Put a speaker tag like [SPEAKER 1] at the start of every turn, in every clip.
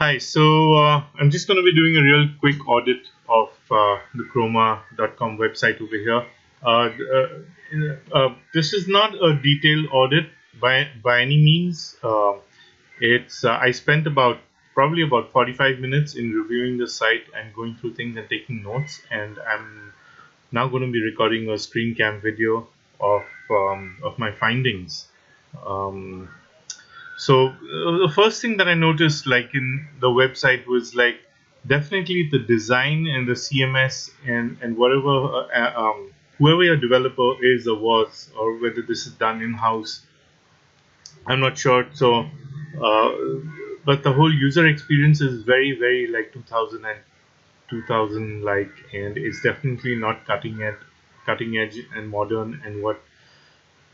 [SPEAKER 1] Hi, so I'm just going to be doing a real quick audit of the chroma.com website over here. This is not a detailed audit by any means. It's I spent probably about 45 minutes in reviewing the site and going through things and taking notes, and I'm now going to be recording a screen cam video of my findings. Um, the first thing that I noticed, like in the website, was like definitely the design and the CMS and whatever whoever your developer is or was, or whether this is done in house, I'm not sure. Uh, but the whole user experience is very like 2000 like, and it's definitely not cutting edge and modern and what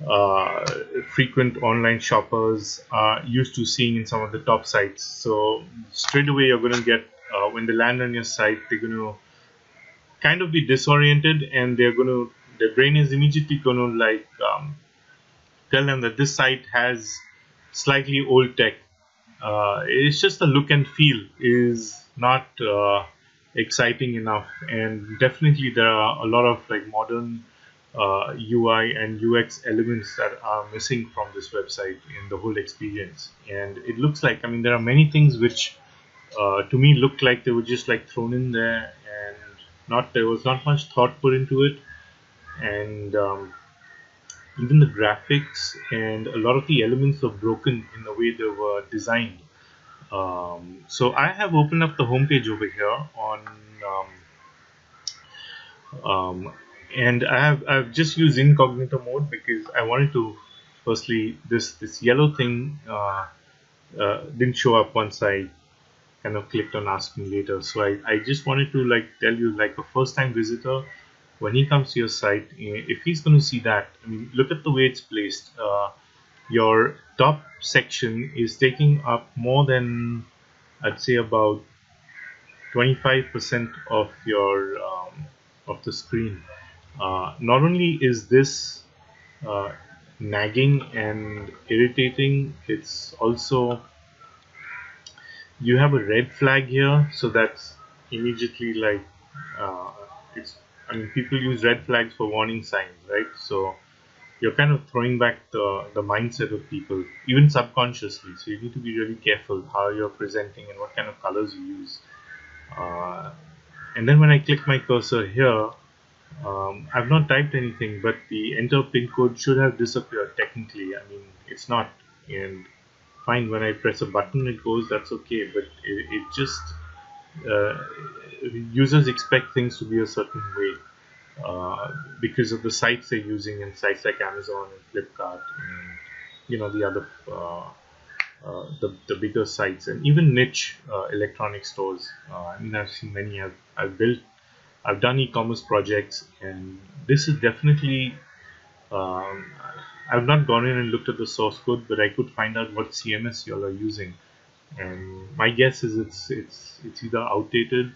[SPEAKER 1] uh, frequent online shoppers are used to seeing in some of the top sites. So straight away you're going to get when they land on your site, they're going to kind of be disoriented, and their brain is immediately going to tell them that this site has slightly old tech. It's just the look and feel is not exciting enough, and definitely there are a lot of like modern UI and UX elements that are missing from this website in the whole experience. And it looks like, I mean, there are many things which to me look like they were just like thrown in there, and not there was not much thought put into it. And even the graphics and a lot of the elements were broken in the way they were designed. So I have opened up the homepage over here on um, and I've just used incognito mode because I wanted to firstly this yellow thing didn't show up once I kind of clicked on ask me later. So I just wanted to like tell you, like, a first time visitor, when he comes to your site, if he's going to see that, I mean, look at the way it's placed. Your top section is taking up more than, I'd say, about 25% of your of the screen. Not only is this uh, nagging and irritating, it's also, you have a red flag here, so that's immediately like uh, it's. I mean, people use red flags for warning signs, right? So you're kind of throwing back the mindset of people, even subconsciously. So you need to be really careful how you're presenting and what kind of colors you use. Uh, and then when I click my cursor here, I've not typed anything, but the enter pin code should have disappeared technically. I mean, it's not. And fine, when I press a button, it goes, that's okay. But it just, uh, users expect things to be a certain way because of the sites they're using, and sites like Amazon and Flipkart and the other the bigger sites, and even niche electronic stores. I mean, I've seen many. I've done e-commerce projects, and this is definitely. Um, I've not gone in and looked at the source code, but I could find out what CMS y'all are using, and my guess is it's either outdated,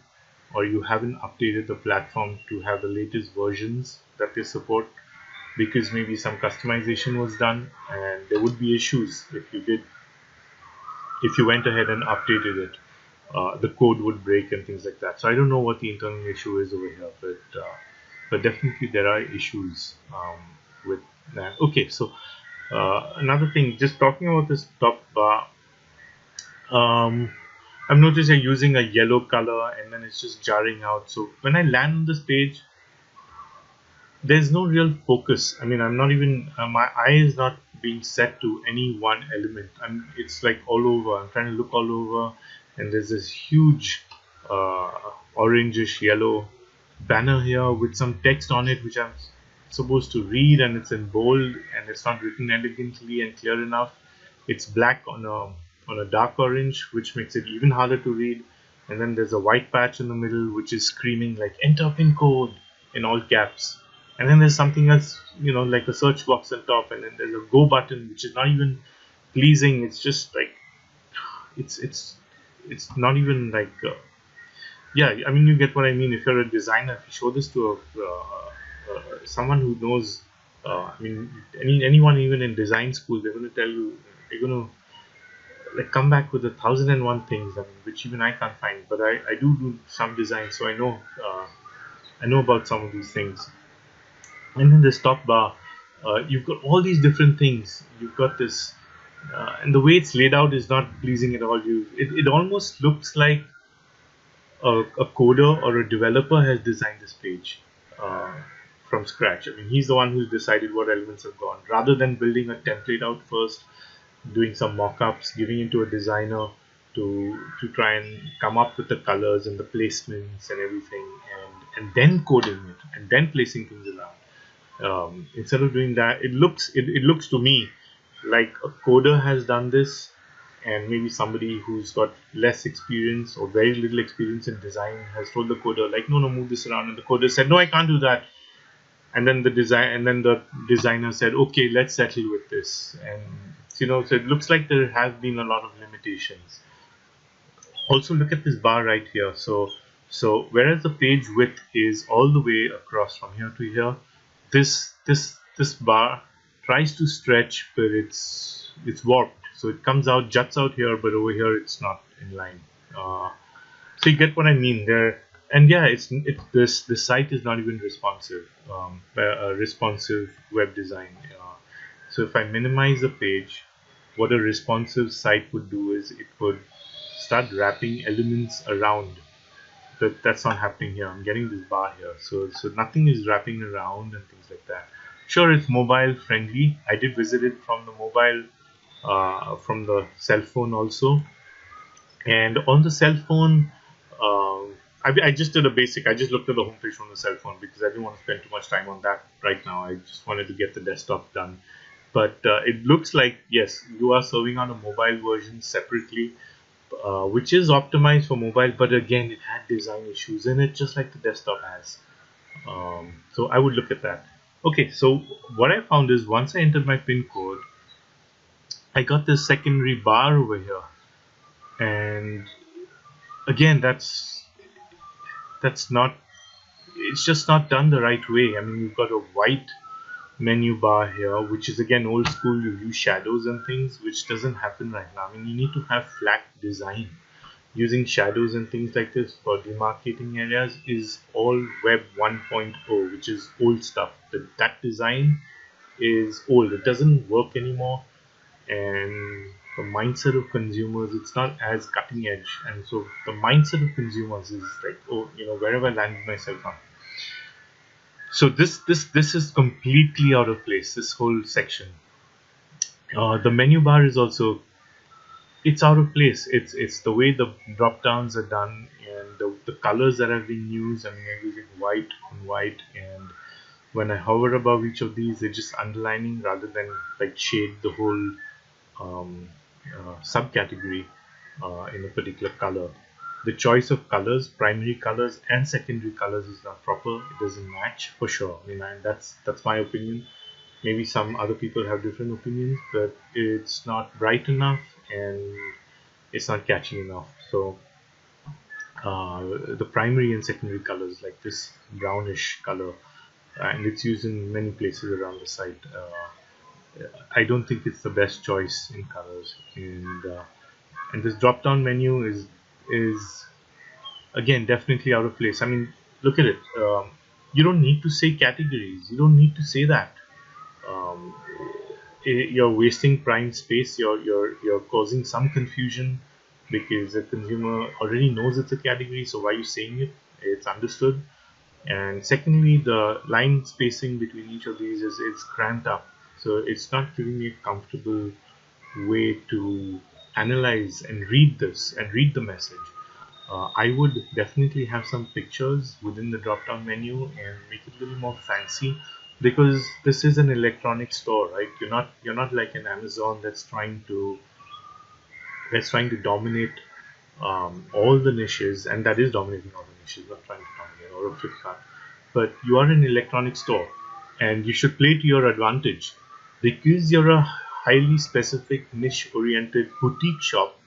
[SPEAKER 1] or you haven't updated the platform to have the latest versions that they support, because maybe some customization was done, and there would be issues if you went ahead and updated it. The code would break and things like that. So I don't know what the internal issue is over here, but definitely there are issues with that. Okay, so another thing, just talking about this top bar, I've noticed you're using a yellow color, and then it's just jarring out. So when I land on this page, there's no real focus. I mean, I'm not even my eye is not being set to any one element. It's like all over. I'm trying to look all over, and there's this huge uh, orangish yellow banner here with some text on it, which I'm supposed to read, and it's in bold, and it's not written elegantly and clear enough. It's black on a dark orange, which makes it even harder to read. And then there's a white patch in the middle, which is screaming like "Enter pin code" in all caps. And then there's something else, like a search box on top, and then there's a go button, which is not even pleasing. It's just like it's not even like yeah. I mean, you get what I mean. If you're a designer, if you show this to someone who knows, I mean, anyone even in design school, they're going to tell you, they're going to like come back with 1,001 things, I mean, which even I can't find. But I do some design, so I know about some of these things. And in this top bar, you've got all these different things. You've got this, and the way it's laid out is not pleasing at all. It almost looks like a coder or a developer has designed this page uh, from scratch. I mean, he's the one who's decided what elements have gone, rather than building a template out first, doing some mock-ups, giving it to a designer to try and come up with the colors and the placements and everything, and then coding it and then placing things around. Instead of doing that, it looks to me like a coder has done this, and maybe somebody who's got less experience or very little experience in design has told the coder, like, no, move this around, and the coder said, no, I can't do that. And then the designer said, okay, let's settle with this. And so it looks like there have been a lot of limitations. Also, look at this bar right here. So whereas the page width is all the way across from here to here, this bar tries to stretch, but it's warped. So it comes out, juts out here, but over here it's not in line. So you get what I mean there. And yeah, this site is not even responsive, responsive web design. So if I minimize the page, what a responsive site would do is it would start wrapping elements around. That's not happening here. I'm getting this bar here, so nothing is wrapping around and things like that. Sure, it's mobile friendly. I did visit it from the mobile, from the cell phone also, and on the cell phone, I just did a basic. I just looked at the homepage from the cell phone because I didn't want to spend too much time on that right now. I just wanted to get the desktop done. But it looks like, yes, you are serving on a mobile version separately, which is optimized for mobile, but again, it had design issues in it, just like the desktop has. So I would look at that. Okay, so what I found is once I entered my pin code, I got this secondary bar over here, and again, that's not. It's just not done the right way. I mean, you've got a white menu bar here, which is again old school. You use shadows and things, which doesn't happen right now. I mean, you need to have flat design. Using shadows and things like this for demarcating areas is all web 1.0, which is old stuff. That design is old. It doesn't work anymore, and the mindset of consumers, it's not as cutting edge. And so the mindset of consumers is like, oh, wherever I landed myself on. So this is completely out of place, this whole section. The menu bar is also, it's out of place. It's the way the drop downs are done, and the colors that have been used. I mean, I'm using white on white, and when I hover above each of these, they're just underlining rather than like shade the whole subcategory in a particular color. The choice of colors, primary colors and secondary colors, is not proper. It doesn't match for sure. I mean, that's my opinion. Maybe some other people have different opinions, but it's not bright enough and it's not catchy enough. So the primary and secondary colors, like this brownish color, and it's used in many places around the site. I don't think it's the best choice in colors, and this drop down menu is again definitely out of place. I mean, look at it. You don't need to say categories. You don't need to say that. Um, you're wasting prime space. You're causing some confusion because the consumer already knows it's a category. So why are you saying it? It's understood. And secondly, the line spacing between each of these is cramped up, so it's not giving me a comfortable way to analyze and read this and read the message. I would definitely have some pictures within the drop down menu and make it a little more fancy, because this is an electronic store, right? You're not like an Amazon that's trying to dominate all the niches, and that is dominating all the niches, not trying to dominate, or a Flipkart. But you are an electronic store, and you should play to your advantage, because you're a highly specific, niche-oriented boutique shop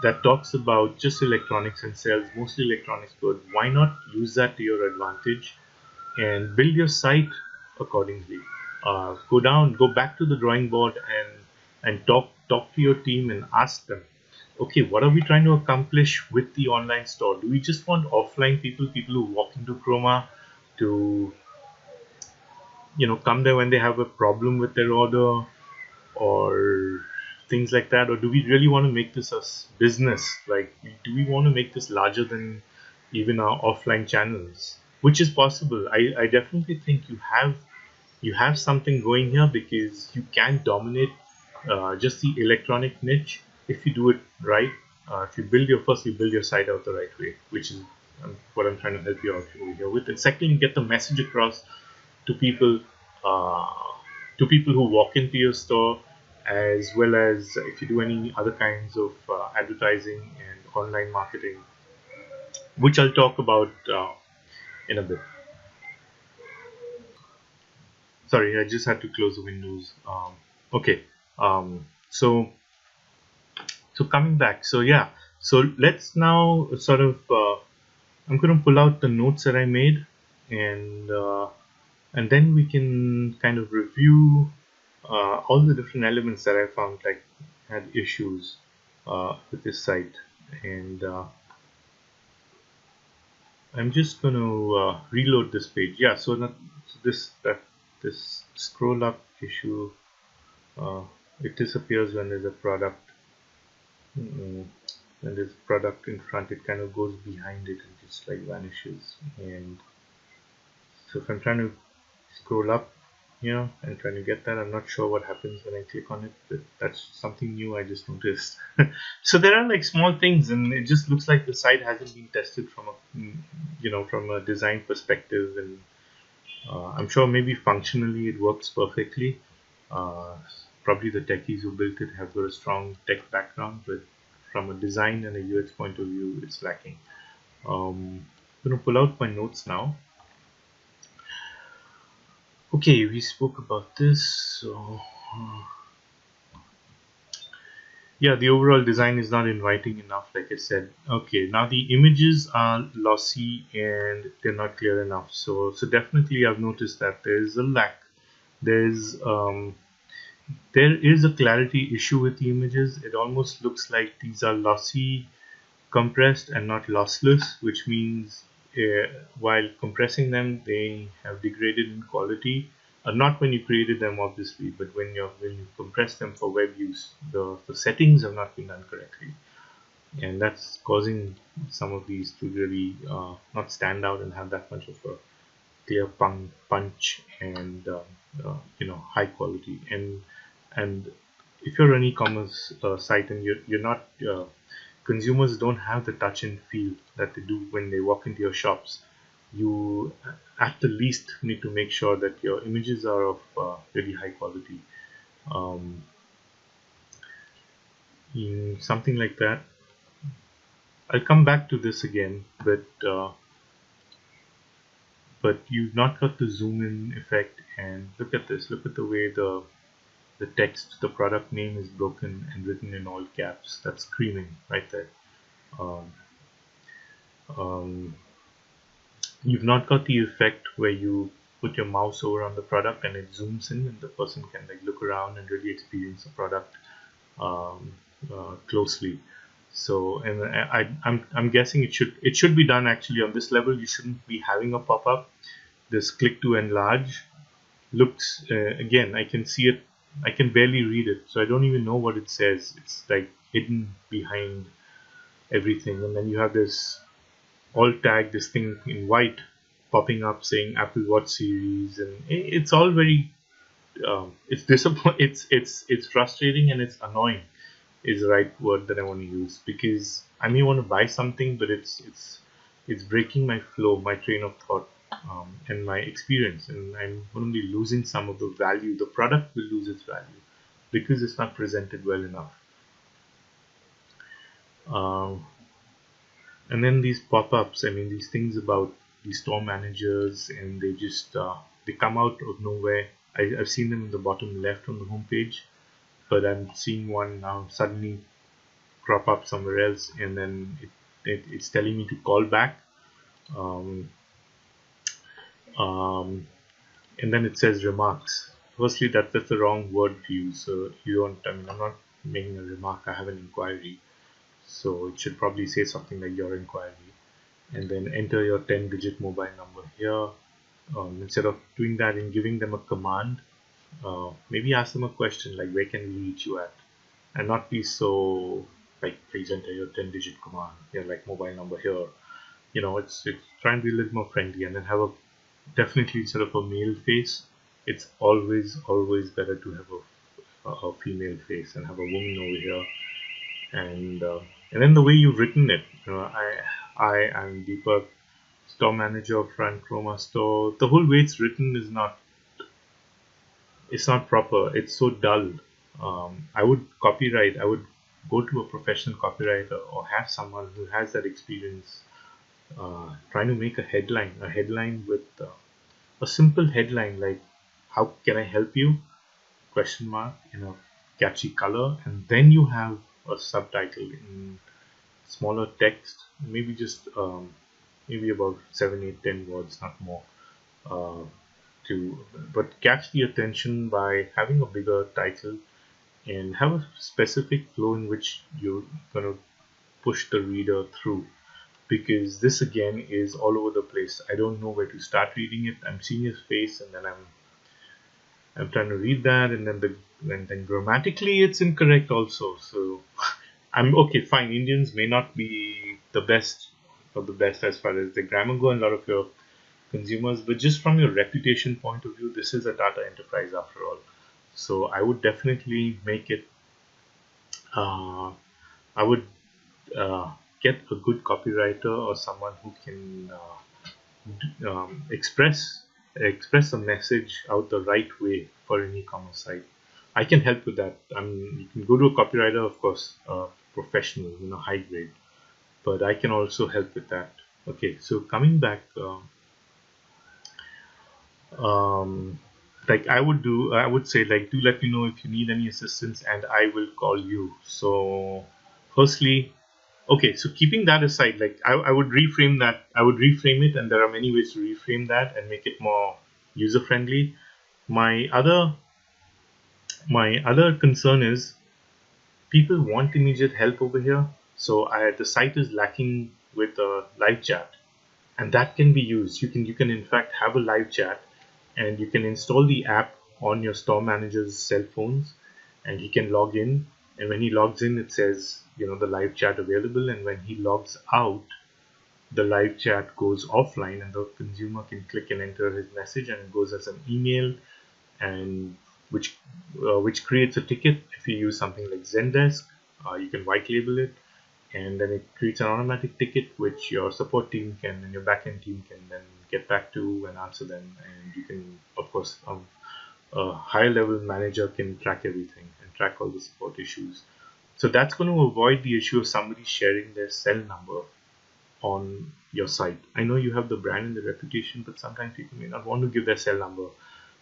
[SPEAKER 1] that talks about just electronics and sells mostly electronics goods. Why not use that to your advantage and build your site accordingly? Go back to the drawing board and and talk to your team and ask them, okay, what are we trying to accomplish with the online store? Do we just want offline people who walk into Chroma to come there when they have a problem with their order or things like that, or do we really want to make this a business? Like, do we want to make this larger than even our offline channels? Which is possible. I definitely think you have something going here, because you can dominate just the electronic niche if you do it right. If you build your site out the right way, which is what I'm trying to help you out over here with. And second, you get the message across to people, uh, who walk into your store, as well as if you do any other kinds of advertising and online marketing, which I'll talk about in a bit. Sorry, I just had to close the windows. Okay, so coming back, so yeah, so let's now sort of I'm going to pull out the notes that I made, and then we can kind of review all the different elements that I found like had issues with this site. And I'm just going to reload this page. Yeah, so this scroll up issue, uh, it disappears when there's a product. When there's a product in front, it kind of goes behind it and just like vanishes. And so if I'm trying to scroll up, and trying to get that, I'm not sure what happens when I click on it, but that's something new I just noticed. So there are like small things, and it just looks like the site hasn't been tested from a design perspective. And I'm sure maybe functionally it works perfectly. uh, Probably the techies who built it have got a strong tech background, but from a design and a UX point of view, it's lacking. I'm going to pull out my notes now. Okay, we spoke about this. So, yeah, the overall design is not inviting enough, like I said. Okay, now the images are lossy and they're not clear enough. So definitely I've noticed that there is a lack. There's there is a clarity issue with the images. It almost looks like these are lossy, compressed, and not lossless, which means while compressing them, they have degraded in quality. Not when you created them, obviously, but when you compress them for web use, the settings have not been done correctly, and that's causing some of these to really not stand out and have that much of a clear punch and high quality. And if you're an e-commerce site and you're not consumers don't have the touch and feel that they do when they walk into your shops, you at the least need to make sure that your images are of really high quality. um, in something like that, I'll come back to this again, but you've not got the zoom in effect. And look at this, look at the way the text, the product name is broken and written in all caps. That's screaming right there. um, um, you've not got the effect where you put your mouse over on the product and it zooms in and the person can like look around and really experience the product um, closely. So, and I'm guessing it should be done actually on this level. You shouldn't be having a pop-up. This click to enlarge looks again, I can see it, I can barely read it, so I don't even know what it says. It's like hidden behind everything. And then you have this alt tag, this thing in white popping up saying Apple Watch series, and it's all very it's it's frustrating and it's annoying is the right word that I want to use, because I may want to buy something, but it's breaking my flow, my train of thought, and my experience, and I'm going to be losing some of the value. The product will lose its value because it's not presented well enough. Um, and then these pop-ups, I mean, these things about these store managers, and they just they come out of nowhere. I've seen them in the bottom left on the homepage, but I'm seeing one now suddenly crop up somewhere else, and then it's telling me to call back, um, um, and then it says remarks. firstly, that's the wrong word to use. So you don't. I mean, I'm not making a remark. I have an inquiry, so it should probably say something like your inquiry, and then enter your 10-digit mobile number here. Instead of doing that and giving them a command, maybe ask them a question like, where can we reach you at? And not be so like, please enter your 10-digit command. Yeah, like mobile number here. It's trying to be a little more friendly, and then have a definitely, instead of a male face, it's always better to have a female face and have a woman over here. And then the way you've written it, I am Deepak, store manager of Front Chroma store. The whole way it's written is not, it's not proper. It's so dull. I would copyright. I would go to a professional copywriter or have someone who has that experience, trying to make a headline with a simple headline like, "How can I help you?" question mark in a catchy color, and then you have a subtitle in smaller text, maybe just maybe about 7, 8, 10 words, not more. Uh, to But catch the attention by having a bigger title and have a specific flow in which you're gonna push the reader through, because this again is all over the place. I don't know where to start reading it. I'm seeing his face, and then I'm trying to read that, and then grammatically it's incorrect also. So I'm okay, fine. Indians may not be the best of the best as far as the grammar go, and a lot of your consumers, but just from your reputation point of view, this is a Tata enterprise after all. So I would definitely make it. Uh, I would get a good copywriter or someone who can express a message out the right way for an e-commerce site. I can help with that. You can go to a copywriter, of course, professional, high grade, but I can also help with that. Okay, so coming back, um, like I would say, like, do let me know if you need any assistance, and I will call you. So, firstly, okay, so keeping that aside, like I would reframe that. I would reframe it, and there are many ways to reframe that and make it more user friendly. My other my other concern is people want immediate help over here. So the site is lacking with a live chat, and that can be used. You can in fact have a live chat, and you can install the app on your store manager's cell phones, and he can log in. And when he logs in, it says the live chat available, and when he logs out, the live chat goes offline, and the consumer can click and enter his message, and it goes as an email, and which creates a ticket. If you use something like Zendesk, you can white label it, and then it creates an automatic ticket which your support team can and your backend team can then get back to and answer them. And you can, of course, a higher level manager can track everything and track all the support issues. So that's going to avoid the issue of somebody sharing their cell number on your site. I know you have the brand and the reputation, but sometimes people may not want to give their cell number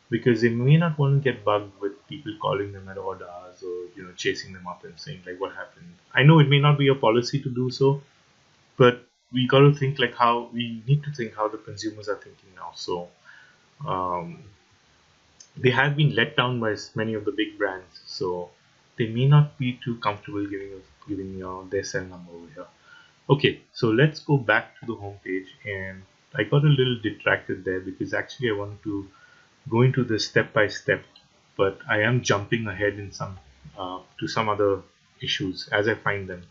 [SPEAKER 1] because they may not want to get bugged with people calling them at odd hours, or chasing them up and saying like, what happened. I know it may not be a policy to do so, but we got to think like how we need to think how the consumers are thinking now. So um, they have been let down by many of the big brands, so they may not be too comfortable giving their cell number over here. Okay, so let's go back to the home page, and I got a little distracted there because actually I wanted to go into this step by step, but I am jumping ahead in some to some other issues as I find them.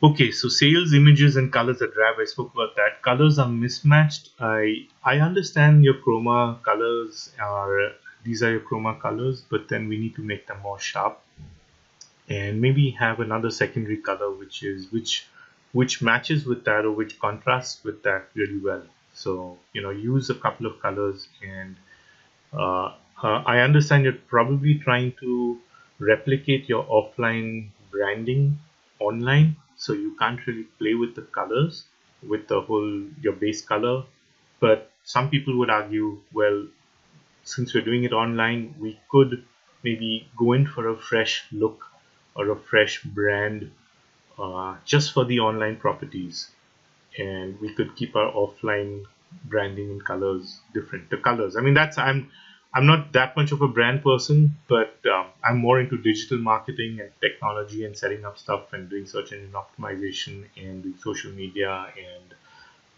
[SPEAKER 1] Okay, so sales, images, and colors are drab. I spoke about that. Colors are mismatched. I understand your chroma colors are these are your chroma colors, but then we need to make them more sharp, and maybe have another secondary color which matches with that or which contrasts with that really well. So use a couple of colors, and I understand you're probably trying to replicate your offline branding online, so you can't really play with the colors with the whole your base color. But some people would argue, well, since we're doing it online, we could maybe go in for a fresh look or a fresh brand just for the online properties, and we could keep our offline branding and colors different. The colors, I mean, that's I'm not that much of a brand person, but I'm more into digital marketing and technology and setting up stuff and doing search engine optimization and doing social media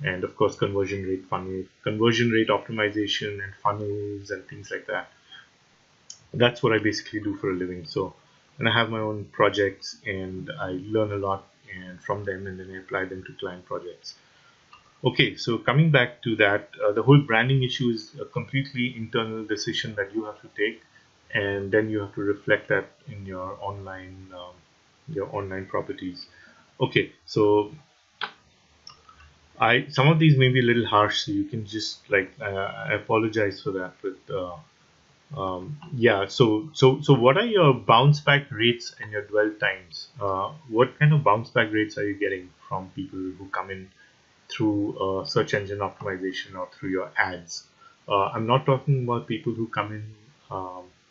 [SPEAKER 1] and of course conversion rate optimization and funnels and things like that. That's what I basically do for a living. So, and I have my own projects and I learn a lot and from them and then I apply them to client projects. Okay, so coming back to that, the whole branding issue is a completely internal decision that you have to take, and then you have to reflect that in your online properties. Okay, so I some of these may be a little harsh, so you can just I apologize for that, but yeah. So what are your bounce back rates and your dwell times? What kind of bounce back rates are you getting from people who come in through search engine optimization or through your ads? I'm not talking about people who come in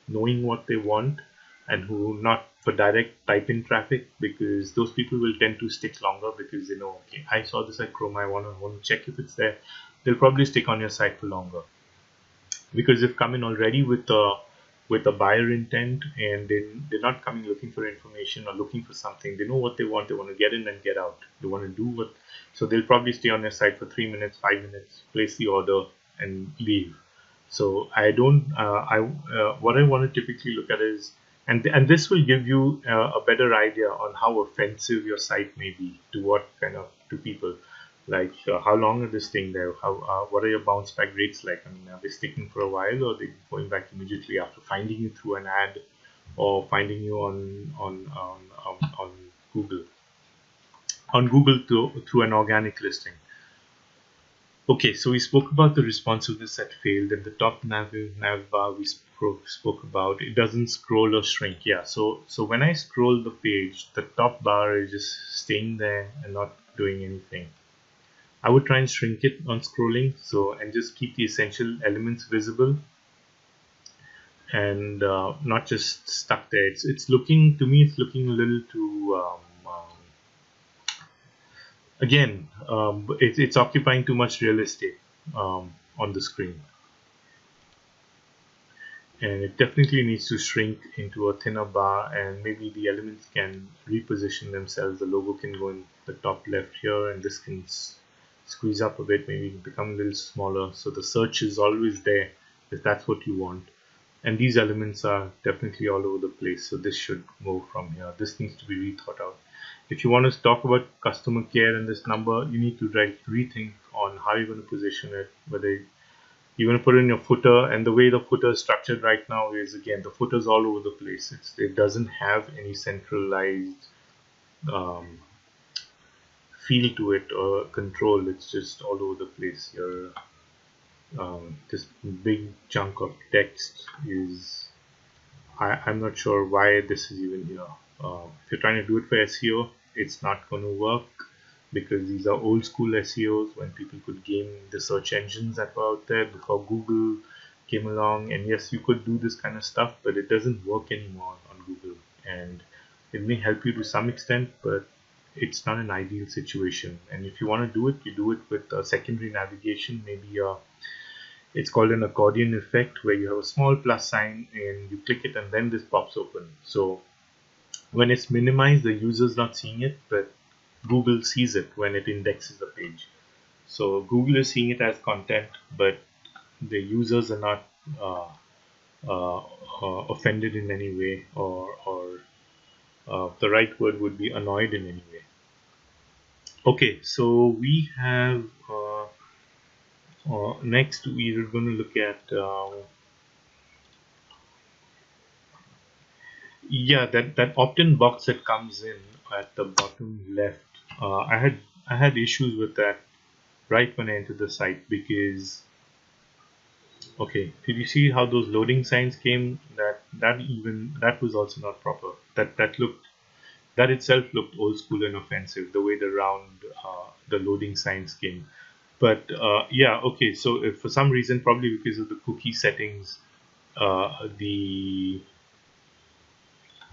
[SPEAKER 1] knowing what they want and who not for direct type in traffic, because those people will tend to stick longer because they know, okay, I saw this at Chrome, I want to check if it's there. They'll probably stick on your site for longer because they've come in already with a buyer intent, and they're not coming looking for information or looking for something. They know what they want. They want to get in and get out. They want to do what. So they'll probably stay on your site for 3 minutes, 5 minutes, place the order, and leave. So I don't. I What I want to typically look at is, and this will give you a better idea on how offensive your site may be to what kind of to people. Like how long is this staying there? How what are your bounce back rates like? I mean, are they sticking for a while, or are they going back immediately after finding you through an ad, or finding you on Google through an organic listing? Okay, so we spoke about the responsiveness that failed, and the top navbar we spoke about. It doesn't scroll or shrink. Yeah, so when I scroll the page, the top bar is just staying there and not doing anything. I would try and shrink it on scrolling, so and just keep the essential elements visible and not just stuck there. It's looking to me. It's looking a little too. Again, it's occupying too much real estate on the screen, and it definitely needs to shrink into a thinner bar. And maybe the elements can reposition themselves. The logo can go in the top left here, and this can squeeze up a bit, maybe become a little smaller, so the search is always there if that's what you want. And these elements are definitely all over the place, so this should move from here. This needs to be rethought out. If you want to talk about customer care and this number, you need to rethink on how you're going to position it, whether you're going to put it in your footer. And the way the footer is structured right now is, again, the footer is all over the place. It doesn't have any centralized um, feel to it or control. It's just all over the place. This big chunk of text is, I'm not sure why this is even here. If you're trying to do it for SEO, it's not going to work because these are old school SEOs when people could game the search engines that were out there before Google came along. And yes, you could do this kind of stuff, but it doesn't work anymore on Google. And it may help you to some extent, but it's not an ideal situation. And if you want to do it, you do it with secondary navigation, maybe it's called an accordion effect, where you have a small plus sign and you click it and then this pops open. So when it's minimized, the user's not seeing it, but Google sees it when it indexes the page. So Google is seeing it as content, but the users are not offended in any way, or the right word would be annoyed in any way. Okay, so we have next we are going to look at yeah, that opt-in box that comes in at the bottom left. I had issues with that right when I entered the site because, okay, did you see how those loading signs came? That was also not proper. That itself looked old school and offensive. The way the loading signs came. But yeah, okay. So if for some reason, probably because of the cookie settings, the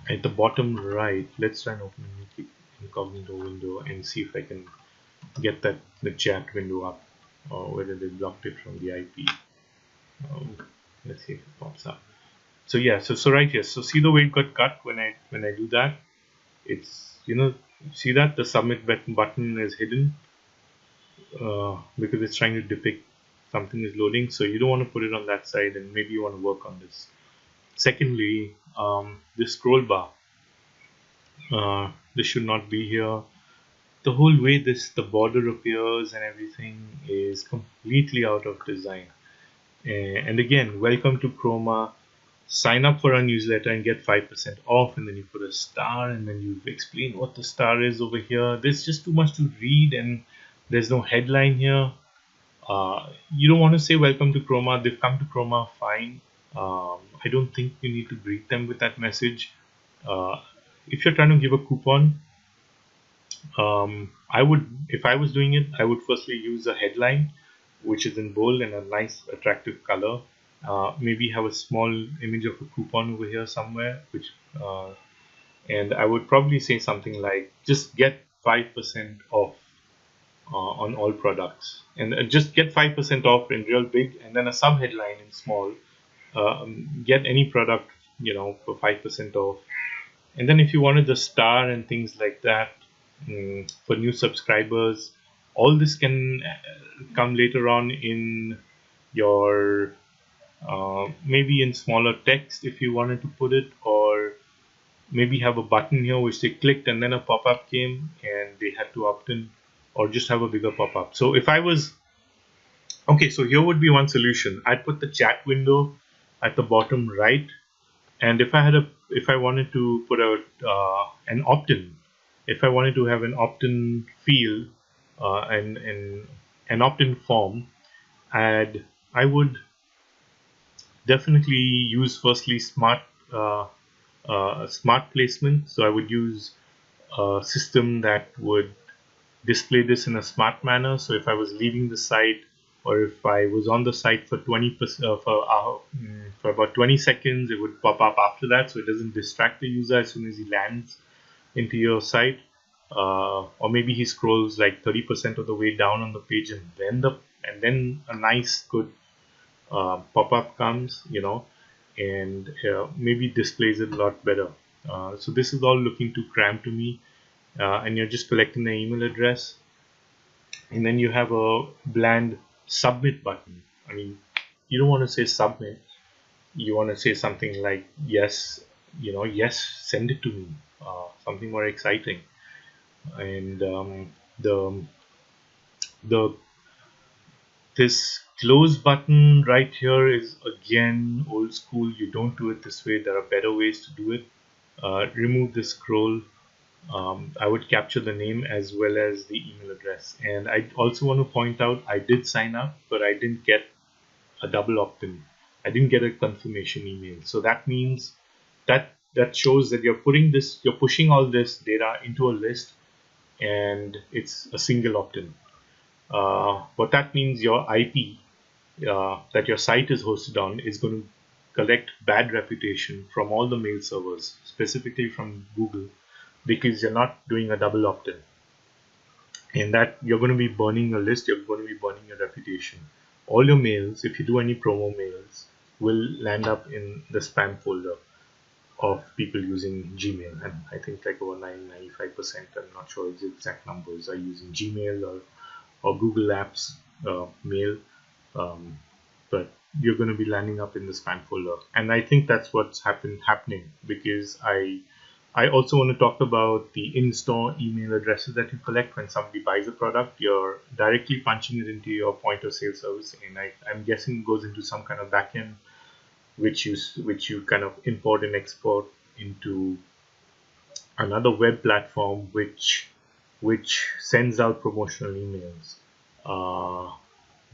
[SPEAKER 1] at the bottom right, let's try and open a new incognito window and see if I can get the chat window up, or whether they blocked it from the IP. Let's see if it pops up. So yeah, so right here. So see the way it got cut when I do that. It's see that the submit button is hidden because it's trying to depict something is loading. So you don't want to put it on that side, and maybe you want to work on this. Secondly, this scroll bar. This should not be here. The whole way the border appears and everything is completely out of design. And again, welcome to Chroma. Sign up for our newsletter and get 5% off, and then you put a star, and then you explain what the star is over here. There's just too much to read, and there's no headline here. You don't want to say welcome to Chroma. They've come to Chroma, fine. I don't think you need to greet them with that message. If you're trying to give a coupon, I would, if I was doing it, I would firstly use a headline, which is in bold and a nice, attractive color. Maybe have a small image of a coupon over here somewhere, and I would probably say something like, just get 5% off on all products, and just get 5% off in real big, and then a sub headline in small. Get any product, for 5% off. And then if you wanted the star and things like that, for new subscribers, all this can come later on in your maybe in smaller text if you wanted to put it, or maybe have a button here which they clicked and then a pop-up came and they had to opt in, or just have a bigger pop-up. So if I was okay, so here would be one solution. I'd put the chat window at the bottom right, and if I wanted to put an opt-in, if I wanted to have an opt-in field and an opt-in form, I would definitely use firstly smart placement. So I would use a system that would display this in a smart manner. So if I was leaving the site, or if I was on the site for 20% for about 20 seconds, it would pop up after that, so it doesn't distract the user as soon as he lands into your site. Or maybe he scrolls like 30% of the way down on the page, and then a nice good pop-up comes, and maybe displays it a lot better. So this is all looking too cramped to me, and you're just collecting the email address, and then you have a bland submit button. I mean, you don't want to say submit. You want to say something like yes, yes, send it to me. Something more exciting. And the the this close button right here is again old school. You don't do it this way. There are better ways to do it. Remove the scroll. I would capture the name as well as the email address. And I also want to point out, I did sign up, but I didn't get a double opt-in. I didn't get a confirmation email. So that means that shows that you're pushing all this data into a list, and it's a single opt-in. What that means, your IP that your site is hosted on is going to collect bad reputation from all the mail servers, specifically from Google, because you're not doing a double opt-in. And that you're going to be burning a list, you're going to be burning your reputation. All your mails, if you do any promo mails, will land up in the spam folder of people using Gmail. And I think like over 95%, I'm not sure the exact numbers, are using Gmail or Google Apps mail. But you're going to be landing up in the spam folder. And I think that's what's happening, because I also want to talk about the in-store email addresses that you collect when somebody buys a product. You're directly punching it into your point of sale service, and I'm guessing it goes into some kind of backend, which you kind of import and export into another web platform, which sends out promotional emails.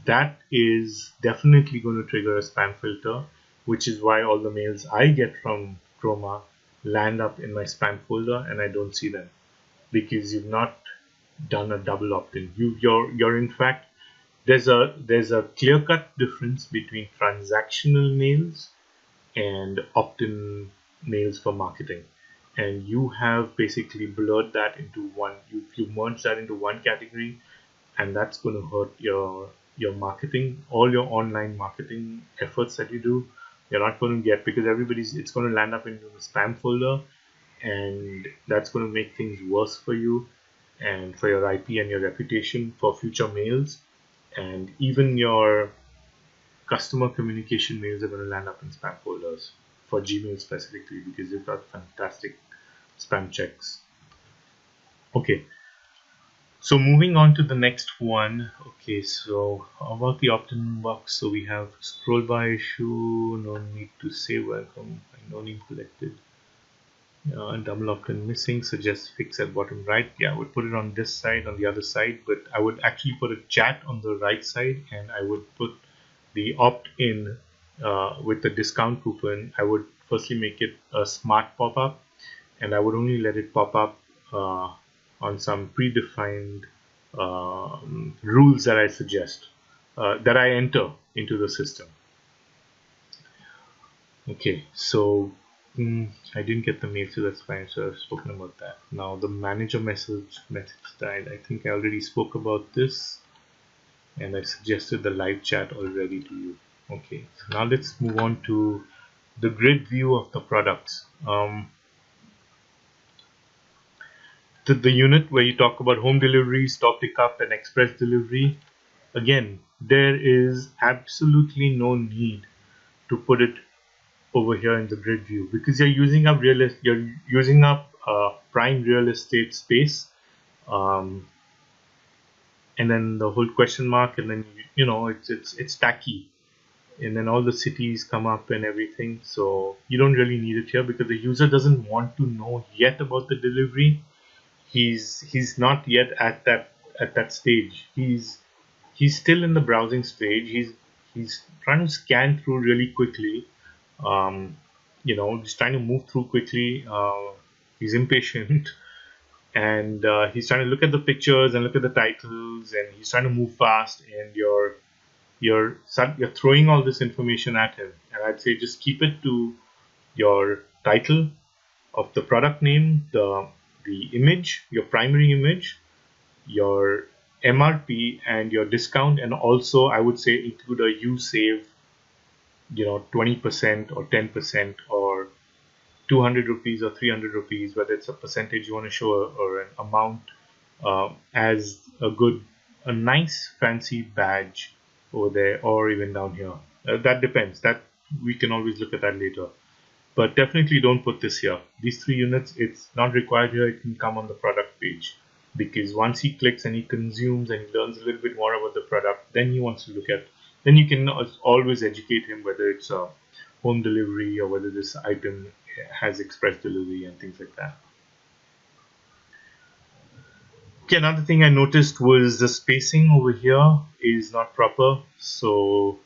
[SPEAKER 1] That is definitely going to trigger a spam filter, which is why all the mails I get from Chroma land up in my spam folder and I don't see them, because you've not done a double opt-in. You're in fact, there's a clear-cut difference between transactional mails and opt-in mails for marketing, and you have basically blurred that into one. You merged that into one category, and that's going to hurt your marketing, all your online marketing efforts that you do. You're not going to get, because it's going to land up into the spam folder, and that's going to make things worse for you and for your IP and your reputation for future mails. And even your customer communication mails are going to land up in spam folders for Gmail specifically, because you've got fantastic spam checks. Okay, so moving on to the next one. Okay, so about the opt-in box, so we have scroll bar issue, no need to say welcome, no name collected. Double opt-in missing, suggest fix at bottom right. Yeah, I would put it on this side, on the other side, but I would actually put a chat on the right side, and I would put the opt-in with the discount coupon. I would firstly make it a smart pop-up, and I would only let it pop up on some predefined rules that I suggest, that I enter into the system. Okay, so I didn't get the mail, so that's fine. So I've spoken about that. Now the manager message style. I think I already spoke about this, and I suggested the live chat already to you. Okay, so now let's move on to the grid view of the products. The unit where you talk about home delivery, stop pickup, and express delivery. Again, there is absolutely no need to put it over here in the grid view, because you're using up prime real estate space, and then the whole question mark, and then it's tacky, and then all the cities come up and everything. So you don't really need it here, because the user doesn't want to know yet about the delivery. He's not yet at that stage. He's still in the browsing stage. He's trying to scan through really quickly. Just trying to move through quickly. He's impatient, and he's trying to look at the pictures and look at the titles, and he's trying to move fast. And you're throwing all this information at him. And I'd say just keep it to your title of the product name, the image, your primary image, your MRP, and your discount. And also, I would say include a you save, 20% or 10% or 200 rupees or 300 rupees, whether it's a percentage you want to show or an amount, as a nice fancy badge over there, or even down here. That depends. That we can always look at that later. But definitely don't put this here. These 3 units, it's not required here. It can come on the product page, because once he clicks and he consumes and he learns a little bit more about the product, then he wants to look at. Then you can always educate him whether it's a home delivery or whether this item has express delivery and things like that. Okay, another thing I noticed was the spacing over here is not proper. So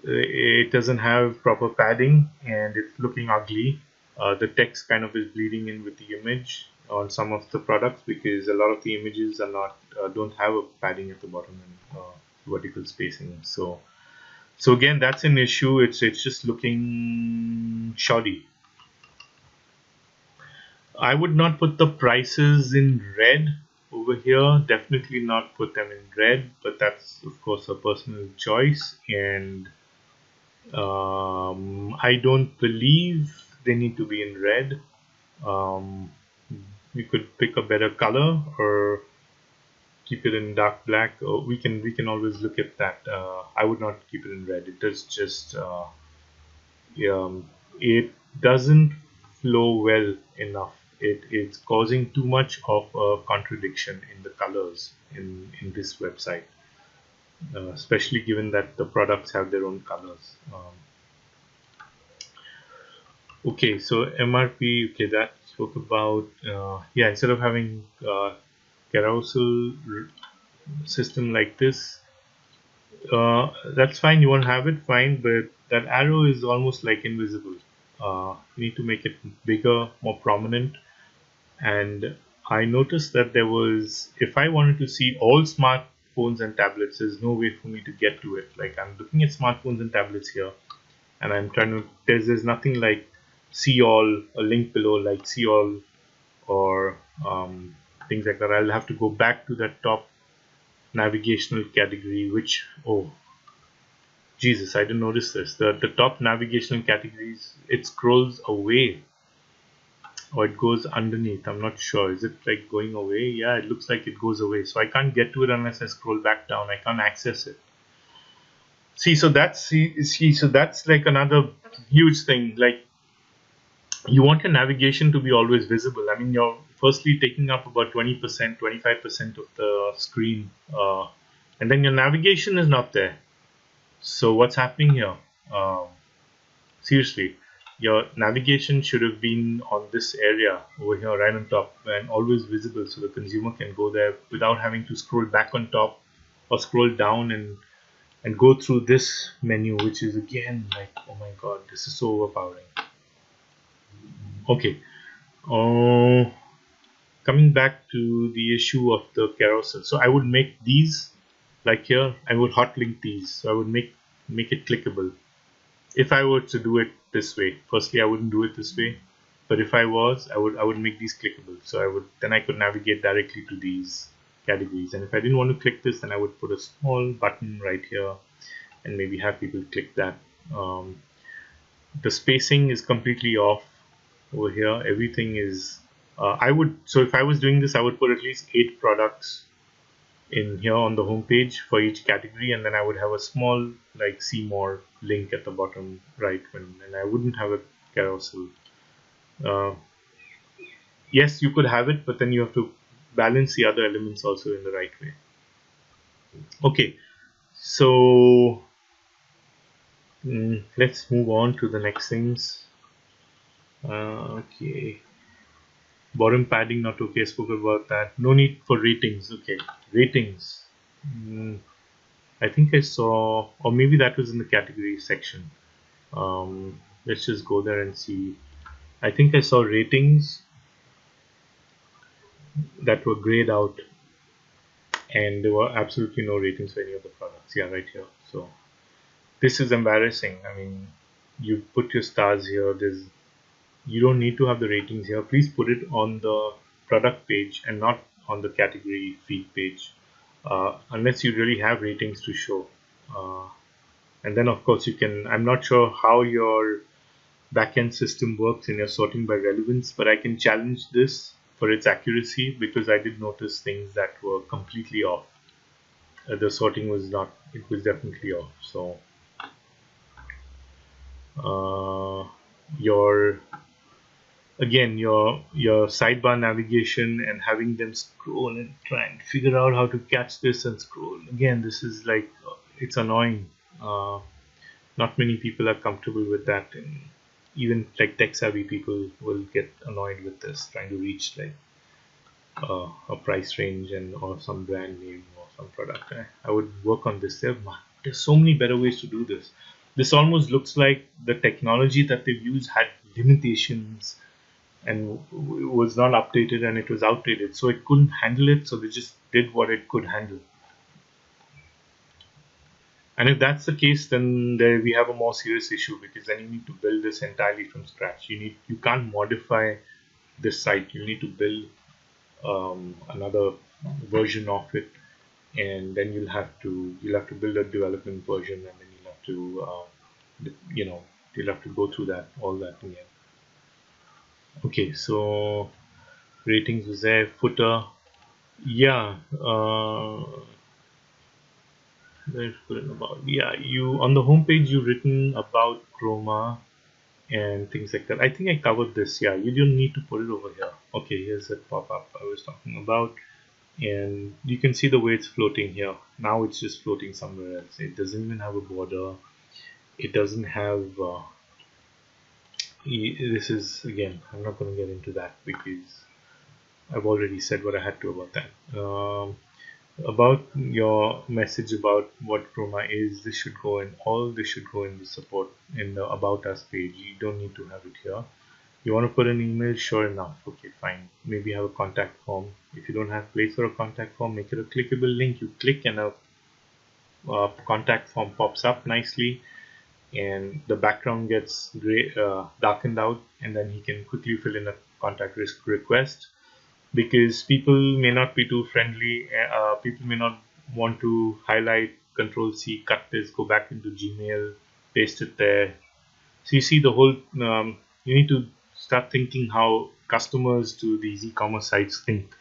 [SPEAKER 1] it doesn't have proper padding, and it's looking ugly. The text kind of is bleeding in with the image on some of the products, because a lot of the images are not don't have a padding at the bottom and vertical spacing. So again, that's an issue. It's just looking shoddy. I would not put the prices in red over here. Definitely not put them in red, but that's of course a personal choice. And I don't believe they need to be in red. We could pick a better color or keep it in dark black. We can always look at that. I would not keep it in red. It does just it doesn't flow well enough. It's causing too much of a contradiction in the colors in this website, especially given that the products have their own colors. Okay, so MRP, okay, that spoke about, yeah, instead of having carousel system like this, that's fine, you want to have it, fine, but that arrow is almost like invisible. You need to make it bigger, more prominent. And I noticed that there was, if I wanted to see all smartphones and tablets, there's no way for me to get to it. Like, I'm looking at smartphones and tablets here, and I'm trying to, there's nothing like see all, a link below like see all, or things like that. I'll have to go back to that top navigational category, which, oh, Jesus, I didn't notice this. The top navigational categories, it scrolls away or it goes underneath. I'm not sure. Is it like going away? Yeah, it looks like it goes away. So I can't get to it unless I scroll back down. I can't access it. So that's like another huge thing. Like, you want your navigation to be always visible. I mean, you're firstly taking up about 20%, 25% of the screen, and then your navigation is not there. So what's happening here? Um, Seriously, your navigation should have been on this area over here, right on top, and always visible, so the consumer can go there without having to scroll back on top or scroll down and go through this menu, which is again like, oh my god, this is so overpowering. Okay. Oh, coming back to the issue of the carousel. So I would make these, like here, I would hot link these. So I would make it clickable. If I were to do it this way, firstly I wouldn't do it this way, but if I was, I would make these clickable. So I could navigate directly to these categories. And if I didn't want to click this, then I would put a small button right here and maybe have people click that. The spacing is completely off over here. Everything is so if I was doing this, I would put at least 8 products in here on the home page for each category, and then I would have a small like see more link at the bottom right, and I wouldn't have a carousel. uh, yes, you could have it, but then you have to balance the other elements also in the right way. Okay, so let's move on to the next things. Okay, bottom padding not okay, I spoke about that. No need for ratings. Okay, ratings. I think I saw, or maybe that was in the category section. Let's just go there and see. I think I saw ratings that were grayed out, and there were absolutely no ratings for any of the products. Yeah, right here. So this is embarrassing. I mean, you put your stars here. You don't need to have the ratings here. Please put it on the product page and not on the category feed page, unless you really have ratings to show. And then of course you can. I'm not sure how your backend system works in your sorting by relevance, but I can challenge this for its accuracy because I did notice things that were completely off. The sorting was not, it was definitely off. So uh, your again your sidebar navigation and having them scroll and try and figure out how to catch this and scroll again, this is like it's annoying. Not many people are comfortable with that, and even like tech savvy people will get annoyed with this, trying to reach like a price range and or some brand name or some product. I would work on this. There's so many better ways to do this. This almost looks like the technology that they've used had limitations and was not updated, and it was outdated, so it couldn't handle it, so they just did what it could handle. And if that's the case, then we have a more serious issue, because then you need to build this entirely from scratch. You can't modify this site. You need to build another version of it, and then you'll have to build a development version, and then you'll have to you'll have to go through all that again. Okay, so ratings was there, footer, yeah. There's written about, yeah, you on the homepage you've written about chroma and things like that. I think I covered this. Yeah, you don't need to put it over here. Okay, here's that pop-up I was talking about, and you can see the way it's floating here. Now it's just floating somewhere else. It doesn't even have a border. It doesn't have this is, again, I'm not going to get into that because I've already said what I had to about that. About your message about what chroma is, this should go in, all this should go in the support, in the about us page. You don't need to have it here. You want to put an email, sure enough, okay, fine. Maybe have a contact form. If you don't have place for a contact form, make it a clickable link. You click and a contact form pops up nicely, and the background gets darkened out, and then he can quickly fill in a contact request, because people may not be too friendly. People may not want to highlight Control C, cut this, go back into Gmail, paste it there. So you see the whole. You need to start thinking how customers to these e-commerce sites think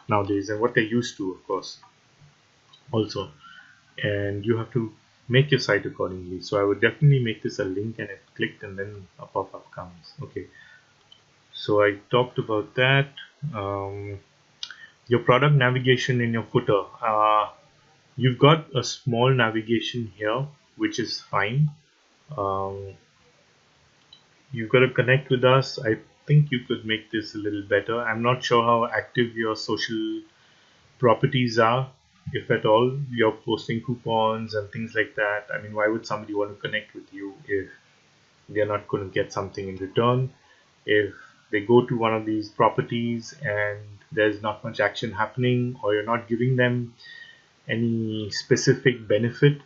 [SPEAKER 1] nowadays and what they're used to, of course, also. And you have to make your site accordingly. So I would definitely make this a link, and it clicked, and then a pop-up comes. Okay. So I talked about that. Your product navigation in your footer. You've got a small navigation here, which is fine. Um, you've got to connect with us. I think you could make this a little better. I'm not sure how active your social properties are, if at all. You're posting coupons and things like that. I mean, why would somebody want to connect with you if they're not going to get something in return? If they go to one of these properties and there's not much action happening, or you're not giving them any specific benefit,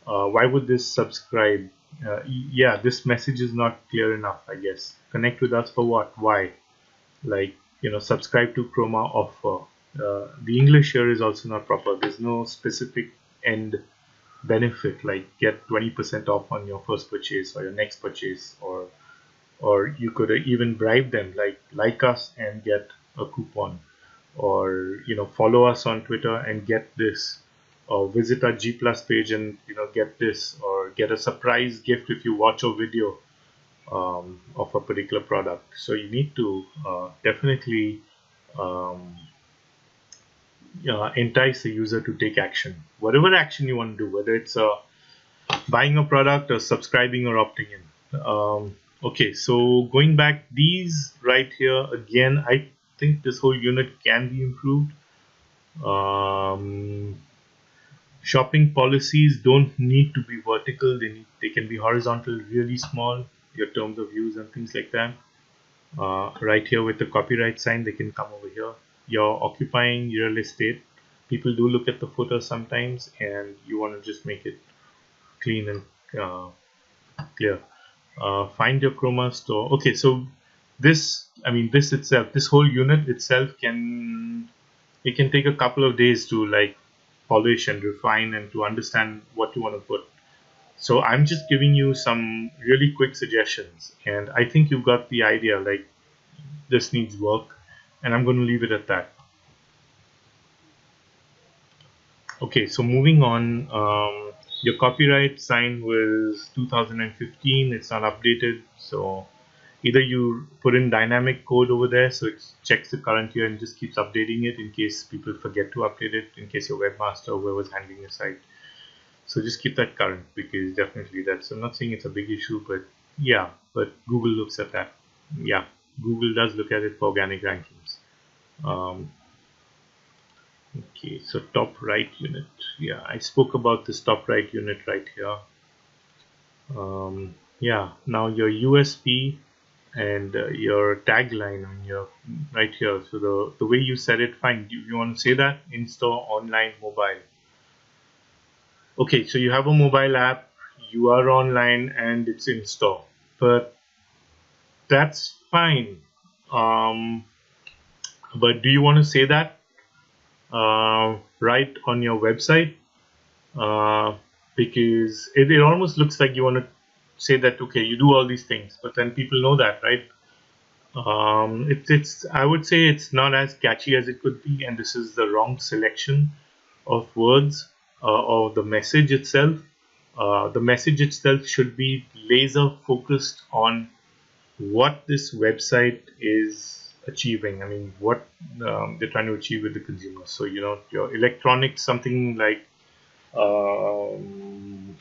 [SPEAKER 1] why would this subscribe? Yeah, this message is not clear enough, I guess. Connect with us for what? Why? Like, subscribe to Chroma offer. The English here is also not proper. There's no specific end benefit, like get 20% off on your first purchase or your next purchase, or you could even bribe them, like us and get a coupon, or follow us on Twitter and get this, or visit our G Plus page and get this, or get a surprise gift if you watch a video of a particular product. So you need to definitely um, entice the user to take action, whatever action you want to do, whether it's buying a product or subscribing or opting in. Okay, so going back, these right here again, I think this whole unit can be improved. Shopping policies don't need to be vertical, they can be horizontal, really small, your terms of use and things like that. Right here with the copyright sign, they can come over here. You're occupying real estate. People do look at the footer sometimes, and you want to just make it clean and clear. Find your Chroma store. Okay, so this itself, this whole unit itself can take a couple of days to like polish and refine and to understand what you want to put. So I'm just giving you some really quick suggestions, and I think you've got the idea, like this needs work, and I'm going to leave it at that. Okay, so moving on, your copyright sign was 2015, it's not updated, so either you put in dynamic code over there so it checks the current year and just keeps updating it in case people forget to update it, in case your webmaster or whoever's handling your site. So just keep that current, because definitely I'm not saying it's a big issue, but yeah, but Google looks at that. Yeah, Google does look at it for organic rankings. Okay, so top right unit. Yeah, I spoke about this top right unit right here. Yeah, now your USP and your tagline on your right here. So the way you said it, fine. You want to say that in-store, online, mobile. Okay, so you have a mobile app, you are online, and it's in store, but that's fine. But do you want to say that right on your website? Because it almost looks like you want to say that, okay, you do all these things, but then people know that, right? It's I would say it's not as catchy as it could be, and this is the wrong selection of words or the message itself. The message itself should be laser focused on what this website is achieving. I mean, what they're trying to achieve with the consumer. So your electronics, something like um,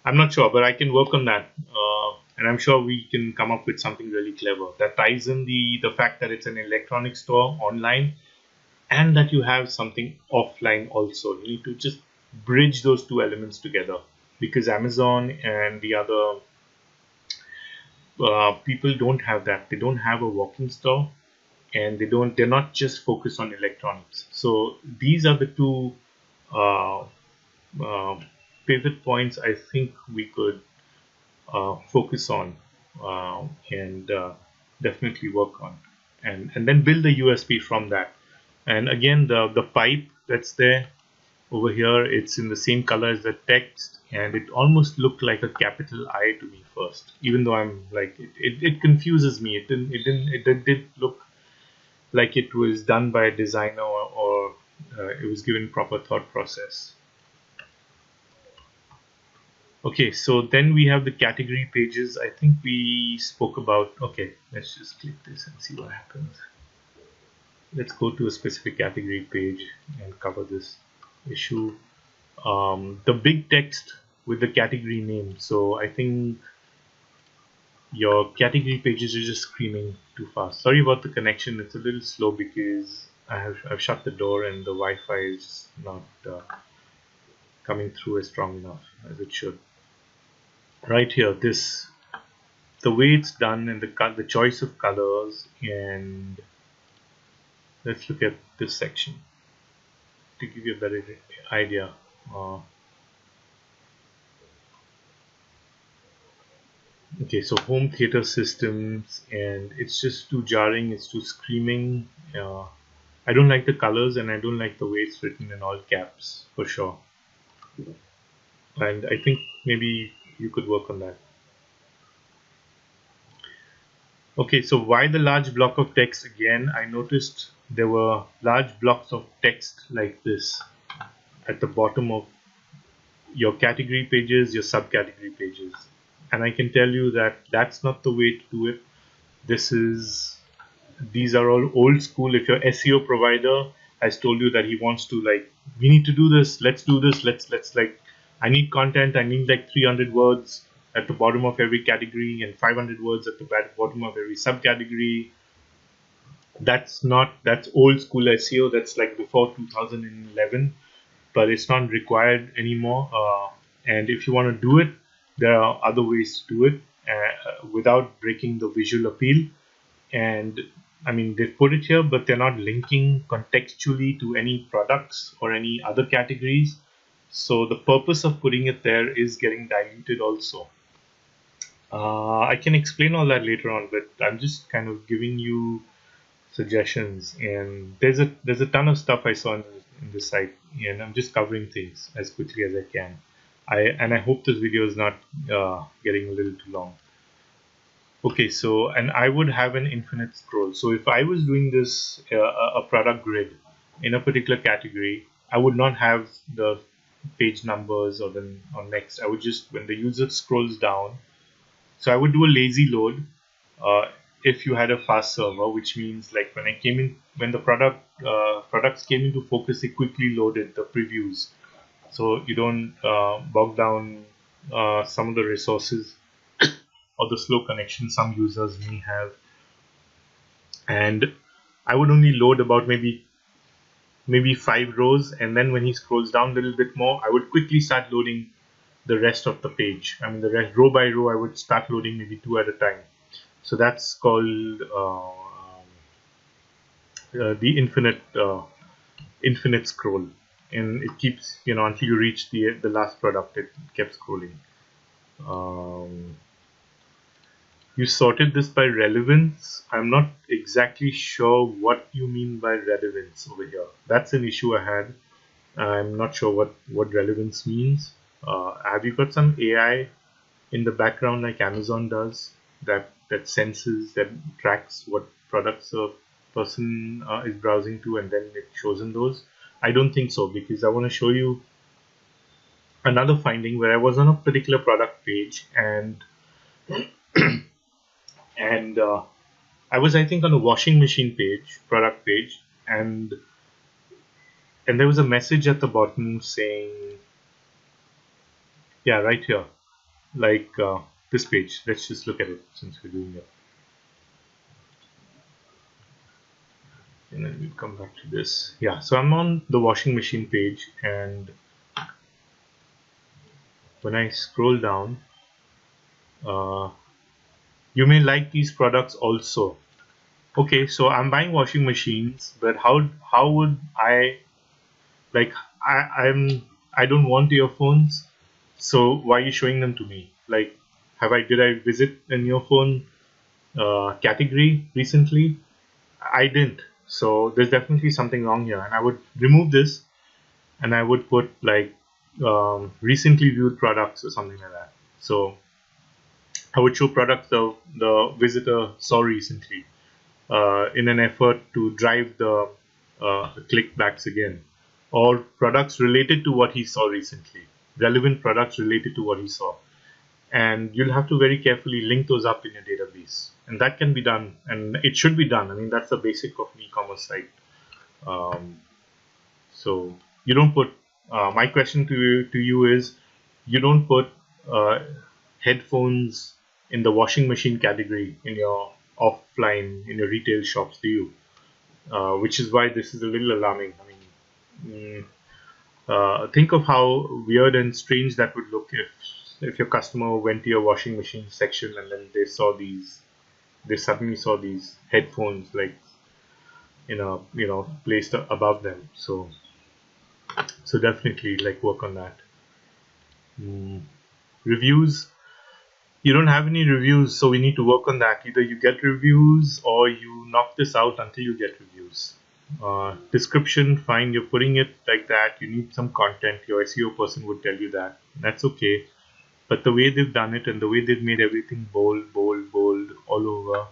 [SPEAKER 1] I'm not sure, but I can work on that. And I'm sure we can come up with something really clever that ties in the fact that it's an electronic store online, and that you have something offline also. You need to just bridge those two elements together, because Amazon and the other people don't have that. They don't have a walk-in store, and they're not just focused on electronics. So these are the two uh, uh, pivot points I think we could focus on, and definitely work on, and then build the USP from that. And again, the pipe that's there over here, it's in the same color as the text, and it almost looked like a capital I to me first, even though I'm like it confuses me. It did look like it was done by a designer, or it was given proper thought process. Okay, so then we have the category pages. I think we spoke about. Okay, let's just click this and see what happens. Let's go to a specific category page and cover this issue. The big text with the category name. So I think your category pages are just screaming too fast. Sorry about the connection. It's a little slow because I've shut the door and the Wi-Fi is not coming through as strong enough as it should. Right here, this the way it's done and the choice of colors, and let's look at this section to give you a better idea. Okay, so home theater systems, and it's just too jarring, it's too screaming. I don't like the colors, and I don't like the way it's written in all caps for sure. And I think maybe you could work on that. Okay, so why the large block of text again? I noticed there were large blocks of text like this at the bottom of your category pages, your subcategory pages. And I can tell you that that's not the way to do it. These are all old school. If your SEO provider has told you that he wants to, like, we need to do this, let's do this, let's like, I need content, I need like 300 words at the bottom of every category and 500 words at the bottom of every subcategory. That's old school SEO. That's like before 2011, but it's not required anymore. And if you want to do it, there are other ways to do it without breaking the visual appeal. And I mean, they've put it here, but they're not linking contextually to any products or any other categories. So the purpose of putting it there is getting diluted also. I can explain all that later on, but I'm just kind of giving you suggestions. And there's a ton of stuff I saw in this site, and I'm just covering things as quickly as I can. I hope this video is not getting a little too long. Okay, so, and I would have an infinite scroll. So if I was doing this a product grid in a particular category, I would not have the page numbers or then on next. I would just, when the user scrolls down, so I would do a lazy load if you had a fast server, which means like when the products came into focus, it quickly loaded the previews, so you don't bog down some of the resources or the slow connection some users may have. And I would only load about maybe 5 rows, and then when he scrolls down a little bit more, I would quickly start loading the rest of the page. I mean, the rest, row by row, I would start loading maybe 2 at a time. So that's called the infinite scroll, and it keeps, until you reach the last product, it kept scrolling. You sorted this by relevance. I'm not exactly sure what you mean by relevance over here. That's an issue I had. I'm not sure what relevance means. Have you got some AI in the background like Amazon does that senses, that tracks what products a person is browsing to, and then it shows him those? I don't think so, because I want to show you another finding where I was on a particular product page, and I was, I think, on a washing machine product page, and there was a message at the bottom saying, yeah, right here, like this page. Let's just look at it since we're doing it. And then we'll come back to this. Yeah, so I'm on the washing machine page, and when I scroll down, you may like these products also. Okay, so I'm buying washing machines, but how would I, like, I don't want earphones, so why are you showing them to me? Like, did I visit an earphone category recently? I didn't. So there's definitely something wrong here, and I would remove this, and I would put like recently viewed products or something like that. So I would show products the visitor saw recently, in an effort to drive the click backs again, or products related to what he saw recently, relevant products related to what he saw. And you'll have to very carefully link those up in your database. And that can be done, and it should be done. I mean, that's the basic of an e-commerce site. Um, so you don't put, my question to you is, you don't put uh, headphones in the washing machine category in your offline, in your retail shops, do you? Which is why this is a little alarming. I mean, think of how weird and strange that would look if your customer went to your washing machine section and then they suddenly saw these headphones like placed above them. So definitely like work on that. Mm. Reviews. You don't have any reviews, so we need to work on that. Either you get reviews or you knock this out until you get reviews. Description, fine, you're putting it like that. You need some content. Your SEO person would tell you that. That's okay. But the way they've done it and the way they've made everything bold, bold, bold all over,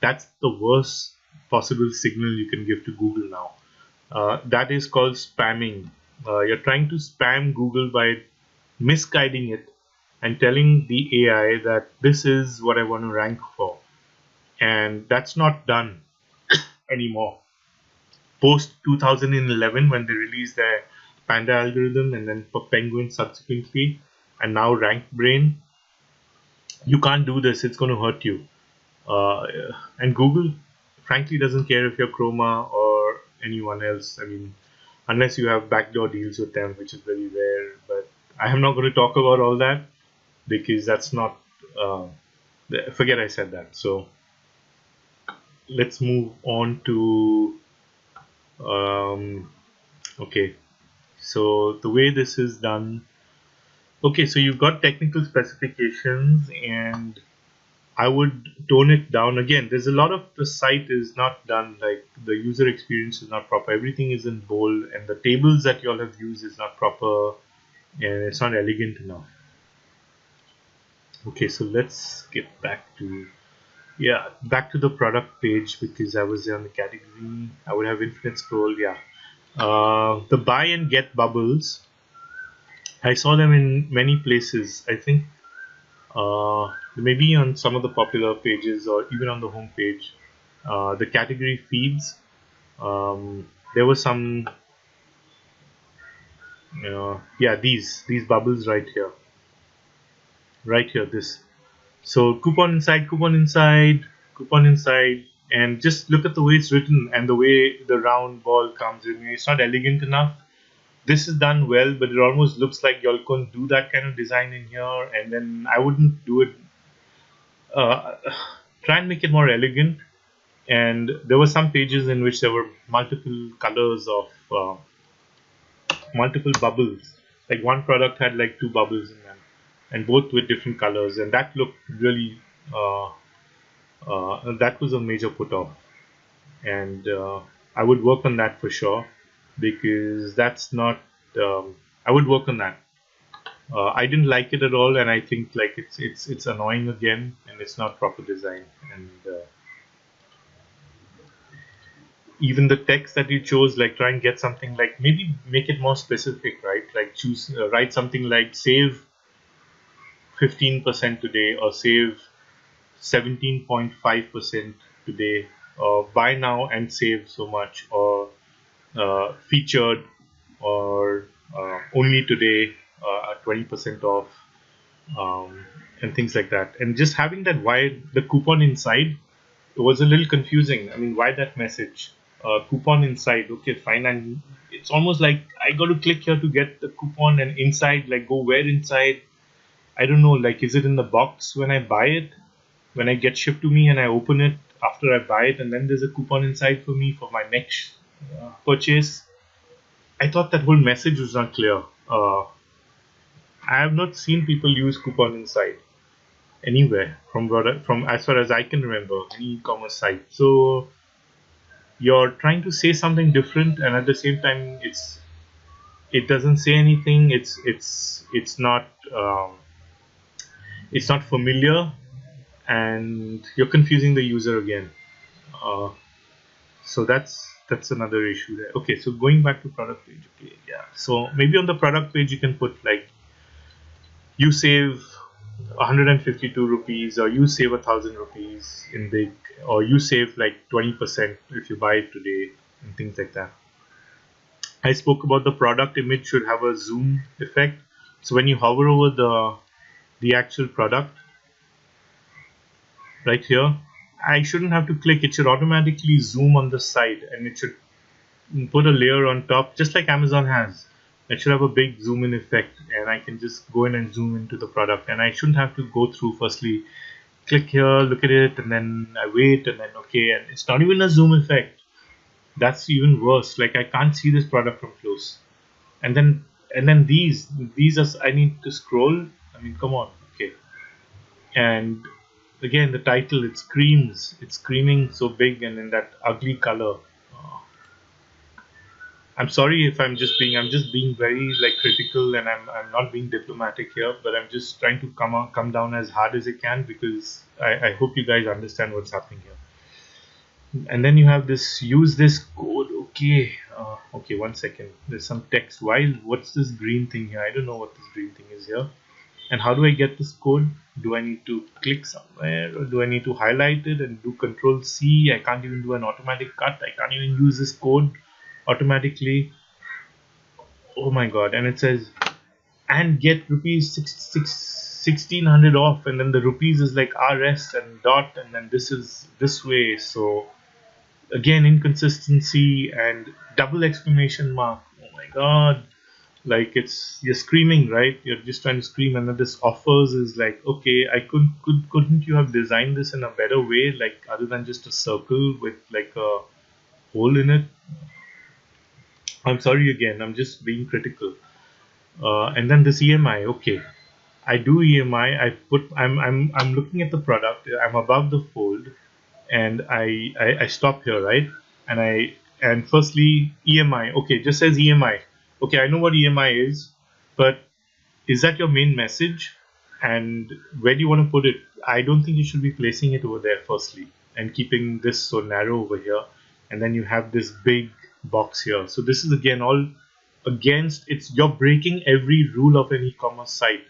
[SPEAKER 1] that's the worst possible signal you can give to Google now. That is called spamming. You're trying to spam Google by misguiding it and telling the AI that this is what I want to rank for. And that's not done anymore. Post 2011, when they released their Panda algorithm, and then for Penguin subsequently, and now Rank Brain, you can't do this. It's going to hurt you. Uh, and Google, frankly, doesn't care if you're Chroma or anyone else. I mean, unless you have backdoor deals with them, which is very rare. But I am not going to talk about all that because that's not. Forget I said that. So let's move on to. Okay, so the way this is done. Okay, so you've got technical specifications, and I would tone it down again. There's a lot of the site is not done, like the user experience is not proper. Everything is in bold, and the tables that you all have used is not proper, and it's not elegant enough. Okay, so let's get back to back to the product page because I was on the category. I would have infinite scroll. Yeah, the buy and get bubbles. I saw them in many places. I think maybe on some of the popular pages or even on the home page. The category feeds. There was some, these bubbles right here. This. So coupon inside, coupon inside, and just look at the way it's written and the way the round ball comes in. It's not elegant enough. This is done well, but it almost looks like y'all couldn't do that kind of design in here. And then I wouldn't do it. Uh, Try and make it more elegant. And there were some pages in which there were multiple colors of multiple bubbles. Like one product had like two bubbles in them, and both with different colors, and that looked really. That was a major put off, and I would work on that for sure because that's not. I would work on that. I didn't like it at all, and I think like it's annoying again, and it's not proper design. And even the text that you chose, like try and get something like maybe make it more specific, right? Like choose write something like save 15% today, or save 17.5% today, or buy now and save so much, or featured, or only today, 20% off, and things like that. And just having that why the coupon inside, it was a little confusing. I mean, why that message? Coupon inside, okay, fine. And it's almost like I got to click here to get the coupon, and inside, like go where inside? I don't know. Like, is it in the box when I buy it? When I get shipped to me and I open it after I buy it, and then there's a coupon inside for me for my next purchase. I thought that whole message was not clear. I have not seen people use coupon inside anywhere from as far as I can remember, any e-commerce site. So you're trying to say something different, and at the same time it doesn't say anything. It's not familiar, and you're confusing the user again. uh, so that's another issue there. Okay, so going back to product page. Okay, yeah, so maybe on the product page you can put like, you save 152 rupees, or you save 1,000 rupees in big, or you save like 20% if you buy it today, and things like that. I spoke about the product image should have a zoom effect. So when you hover over the actual product right here, I shouldn't have to click. It should automatically zoom on the side, and it should put a layer on top, just like Amazon has. It should have a big zoom in effect, and I can just go in and zoom into the product, and I shouldn't have to go through firstly click here, look at it, and then I wait, and then okay, and it's not even a zoom effect. That's even worse. Like, I can't see this product from close. And then these are, I need to scroll. I mean, come on. Okay. And again, the title, it's screaming so big and in that ugly color. I'm sorry if I'm just being very like critical, and I'm not being diplomatic here, but I'm just trying to come down as hard as I can, because I hope you guys understand what's happening here. And then you have this, use this code. Okay, okay, 1 second, there's some text. What's this green thing here? I don't know what this green thing is here. And how do I get this code? Do I need to click somewhere, or do I need to highlight it and do Control C? I can't even do an automatic cut. I can't even use this code automatically. Oh my god. And it says, and get rupees 1600 off, and then the rupees is like RS and dot, and then this is this way. So again, inconsistency and double exclamation mark. Oh my god. Like, you're screaming, right? You're just trying to scream, and then this offers is like, okay, couldn't you have designed this in a better way, like other than just a circle with like a hole in it? I'm sorry again, I'm just being critical. And then this EMI. Okay, I do EMI. I'm looking at the product. I'm above the fold, and I stop here, right? And firstly, EMI. Okay, just says EMI. Okay, I know what EMI is, but is that your main message? And where do you want to put it? I don't think you should be placing it over there firstly, and keeping this so narrow over here, and then you have this big box here. So this is again all against, you're breaking every rule of an e-commerce site.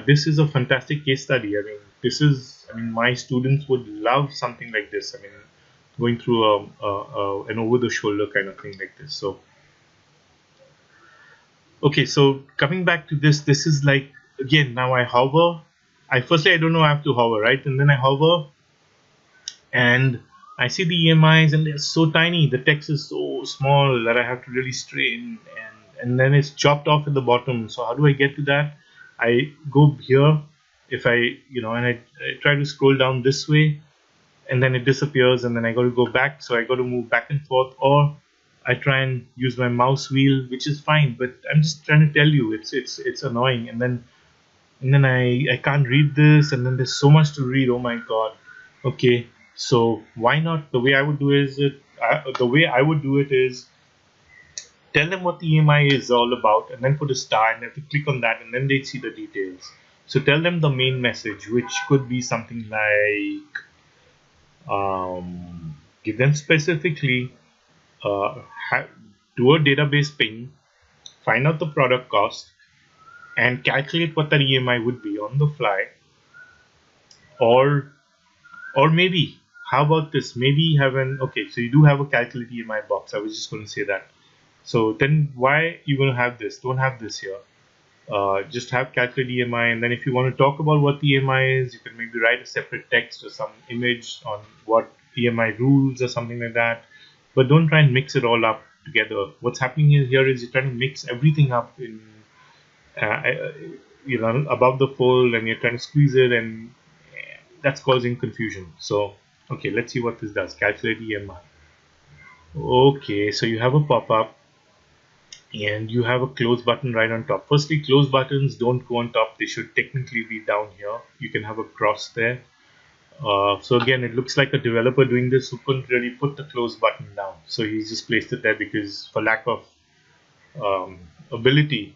[SPEAKER 1] This is a fantastic case study. I mean, my students would love something like this. I mean, going through an over-the-shoulder kind of thing like this. So, okay, so coming back to this is like, again, now I hover. I don't know I have to hover, right? And then I hover, and I see the EMIs, and they're so tiny. The text is so small that I have to really strain, and then it's chopped off at the bottom. So how do I get to that? I go here, if I, and I try to scroll down this way, and then it disappears, and then I got to go back. So I got to move back and forth, or I try and use my mouse wheel, which is fine. But I'm just trying to tell you, it's annoying. And then I can't read this, and then there's so much to read. Oh my god. Okay, so why not? The way I would do it is, tell them what the EMI is all about, and then put a star, and they have to click on that, and then they see the details. So tell them the main message, which could be something like, give them specifically, uh, do a database ping, find out the product cost, and calculate what that EMI would be on the fly. Or maybe, how about this? Maybe have okay, so you do have a calculate EMI box. I was just going to say that. So then why you going to have this? Don't have this here. Just have calculate EMI, and then if you want to talk about what the EMI is, you can maybe write a separate text or some image on what EMI rules or something like that. But don't try and mix it all up together. What's happening here is you're trying to mix everything up in, above the fold, and you're trying to squeeze it, and that's causing confusion. So, okay, let's see what this does. Calculate EMI. Okay, so you have a pop-up, and you have a close button right on top. Firstly, close buttons don't go on top. They should technically be down here. You can have a cross there. So again, it looks like a developer doing this who couldn't really put the close button down. So he's just placed it there because for lack of um, ability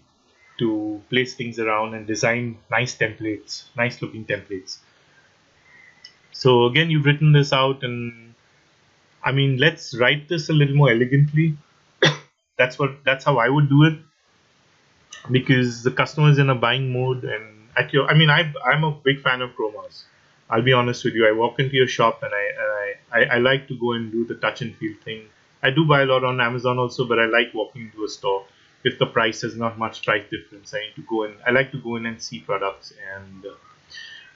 [SPEAKER 1] to place things around and design nice templates, nice looking templates. So again, you've written this out, and I mean, let's write this a little more elegantly. That's how I would do it, because the customer is in a buying mode. And at your, I mean, I'm a big fan of chromas. I'll be honest with you. I walk into your shop, and I like to go and do the touch and feel thing. I do buy a lot on Amazon also, but I like walking into a store. If the price is not much price difference, I need to go in. I like to go in and see products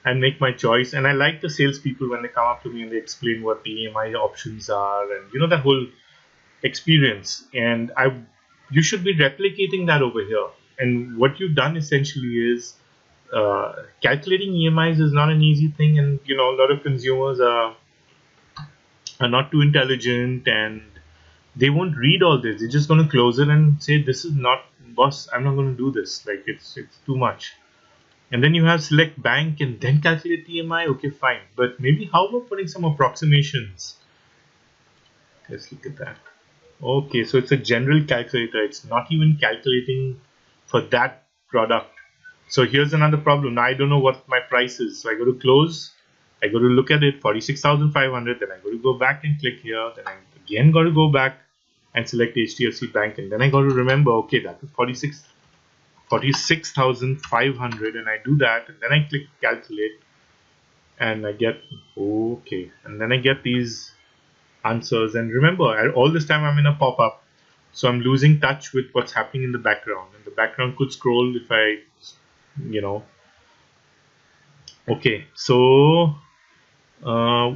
[SPEAKER 1] and make my choice. And I like the salespeople when they come up to me and they explain what the EMI options are, and that whole experience. And you should be replicating that over here. And what you've done essentially is calculating EMIs is not an easy thing, and a lot of consumers are not too intelligent, and they won't read all this. They're just going to close it and say, "This is not, boss. I'm not going to do this. Like it's too much." And then you have select bank and then calculate EMI. Okay, fine. But maybe how about putting some approximations? Let's look at that. Okay, so it's a general calculator. It's not even calculating for that product. So here's another problem. Now I don't know what my price is. So I go to close. I go to look at it, 46,500. Then I go to go back and click here. Then I again got to go back and select HDFC Bank. And then I got to remember, okay, that is 46,500. And I do that. And then I click calculate. And I get, okay. And then I get these answers. And remember, all this time I'm in a pop-up. So I'm losing touch with what's happening in the background. And the background could scroll if I, Okay, so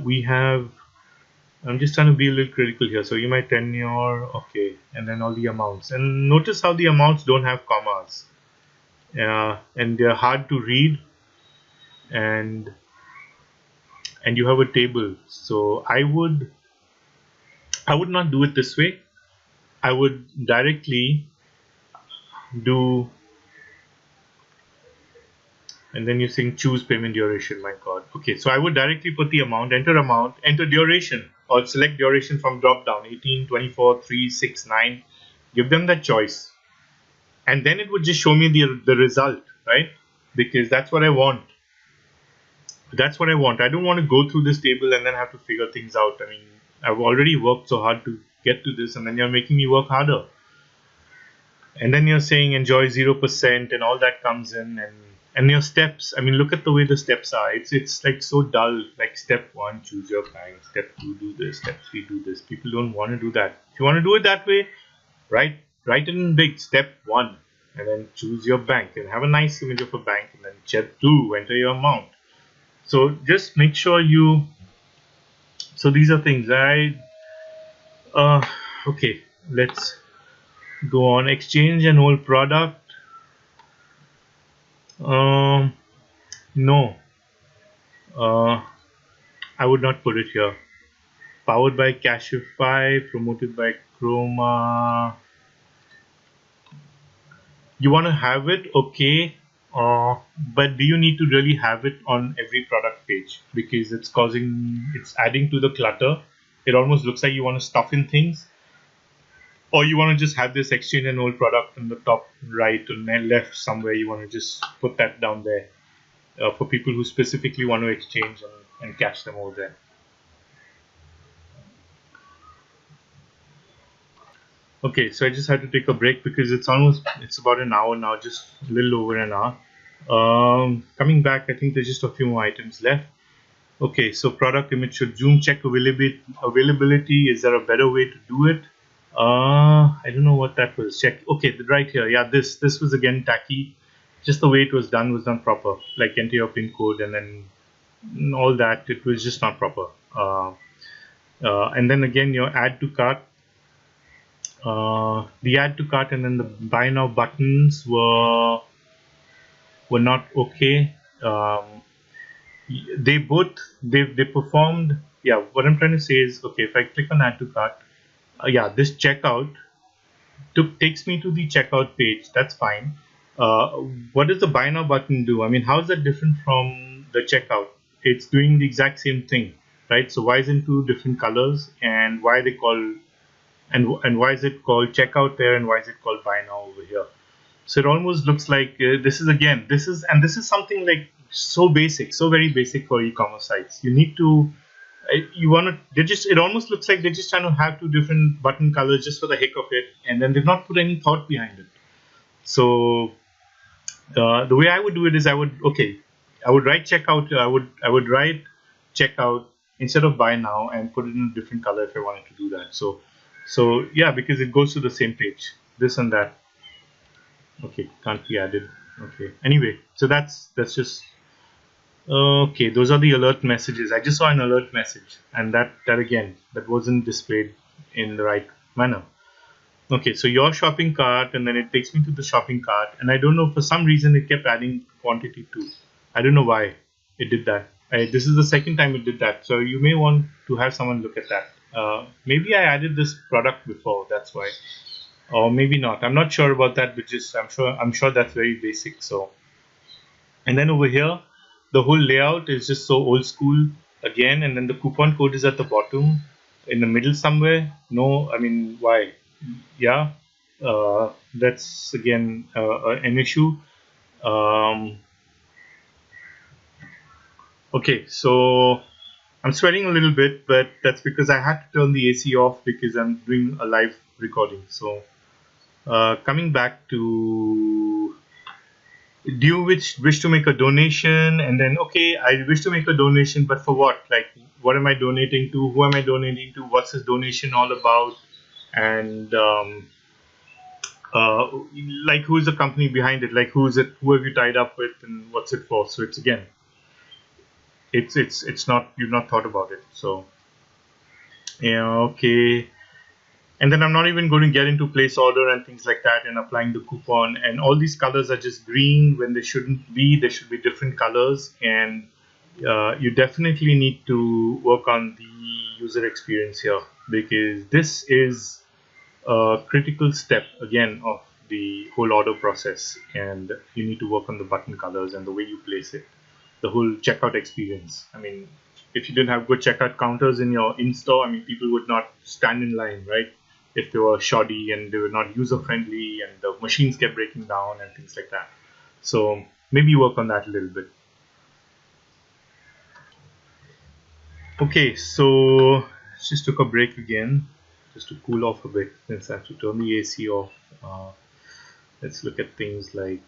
[SPEAKER 1] we have, I'm just trying to be a little critical here. So you might tenure, okay, and then all the amounts. And notice how the amounts don't have commas. And they're hard to read. And you have a table. So I would not do it this way. I would directly do, and then you're saying choose payment duration. My god. Okay, so I would directly put the amount, enter duration, or select duration from drop down 18, 24, 3, 6, 9. Give them that choice, and then it would just show me the result, right? Because that's what I want. I don't want to go through this table and then have to figure things out. I mean, I've already worked so hard to get to this, and then you're making me work harder. And then you're saying enjoy 0%, and all that comes in, and your steps. I mean, look at the way the steps are. It's like so dull. Like step 1, choose your bank. Step 2, do this. Step 3, do this. People don't want to do that. If you want to do it that way, write it in big. Step 1, and then choose your bank, and have a nice image of a bank. And then step 2, enter your amount. So just make sure you. So these are things. Okay. Let's go on. Exchange an old product. No, I would not put it here. Powered by Cashify, promoted by Chroma. You want to have it, okay, but do you need to really have it on every product page? Because it's adding to the clutter. It almost looks like you want to stuff in things. Or you want to just have this exchange an old product in the top right or left somewhere. You want to just put that down there. For people who specifically want to exchange and catch them over there. Okay, so I just had to take a break because it's about an hour now, just a little over an hour. Coming back, I think there's just a few more items left. Okay, so product image should zoom, check availability. Is there a better way to do it? I don't know what that was. Check. Okay, right here. Yeah, this was again tacky. Just the way it was done proper. Like enter your pin code and then all that. It was just not proper. And then again your add to cart. The add to cart and then the buy now buttons were not okay. They performed. Yeah, what I'm trying to say is, okay, if I click on add to cart, yeah, this checkout takes me to the checkout page. That's fine. What does the buy now button do? I mean, how is that different from the checkout? it's doing the exact same thing, right? So why is it two different colors, and why they call, and why is it called checkout there, and why is it called buy now over here? So it almost looks like this is something like so basic, so very basic for e-commerce sites. You need to you want to they just it almost looks like they're just trying to have two different button colors just for the heck of it, and then they've not put any thought behind it. So the way I would do it is I would write checkout. I would write checkout instead of buy now and put it in a different color if I wanted to do that. So yeah, because it goes to the same page. This and that. Okay, can't be added. Okay. Anyway, so that's just okay. Those are the alert messages. I just saw an alert message, and that again that wasn't displayed in the right manner. Okay, so your shopping cart, and then it takes me to the shopping cart, and I don't know, for some reason it kept adding quantity too. I don't know why it did that. This is the second time it did that, so you may want to have someone look at that. Maybe I added this product before, that's why, or maybe not. I'm not sure about that, but just I'm sure that's very basic. So, and then over here, the whole layout is just so old school again, and then the coupon code is at the bottom, in the middle somewhere. No, I mean why? Yeah, that's again an issue. Um, okay, so I'm sweating a little bit, but that's because I had to turn the AC off because I'm doing a live recording. So coming back to, do you wish to make a donation? And then, okay, I wish to make a donation, but for what? Like, what am I donating to? Who am I donating to? What's this donation all about? And uh, like, who's the company behind it? Like, who's it? Who have you tied up with, and what's it for? So it's again, it's not, you've not thought about it. So yeah, okay. And then I'm not even going to get into place order and things like that and applying the coupon. And all these colors are just green when they shouldn't be. There should be different colors. And you definitely need to work on the user experience here, because this is a critical step again of the whole order process. And you need to work on the button colors and the way you place it, the whole checkout experience. I mean, if you didn't have good checkout counters in your in-store, I mean, people would not stand in line, right? If they were shoddy and they were not user-friendly and the machines kept breaking down and things like that. So maybe work on that a little bit. Okay, so just took a break again, just to cool off a bit since I have to turn the AC off. Let's look at things like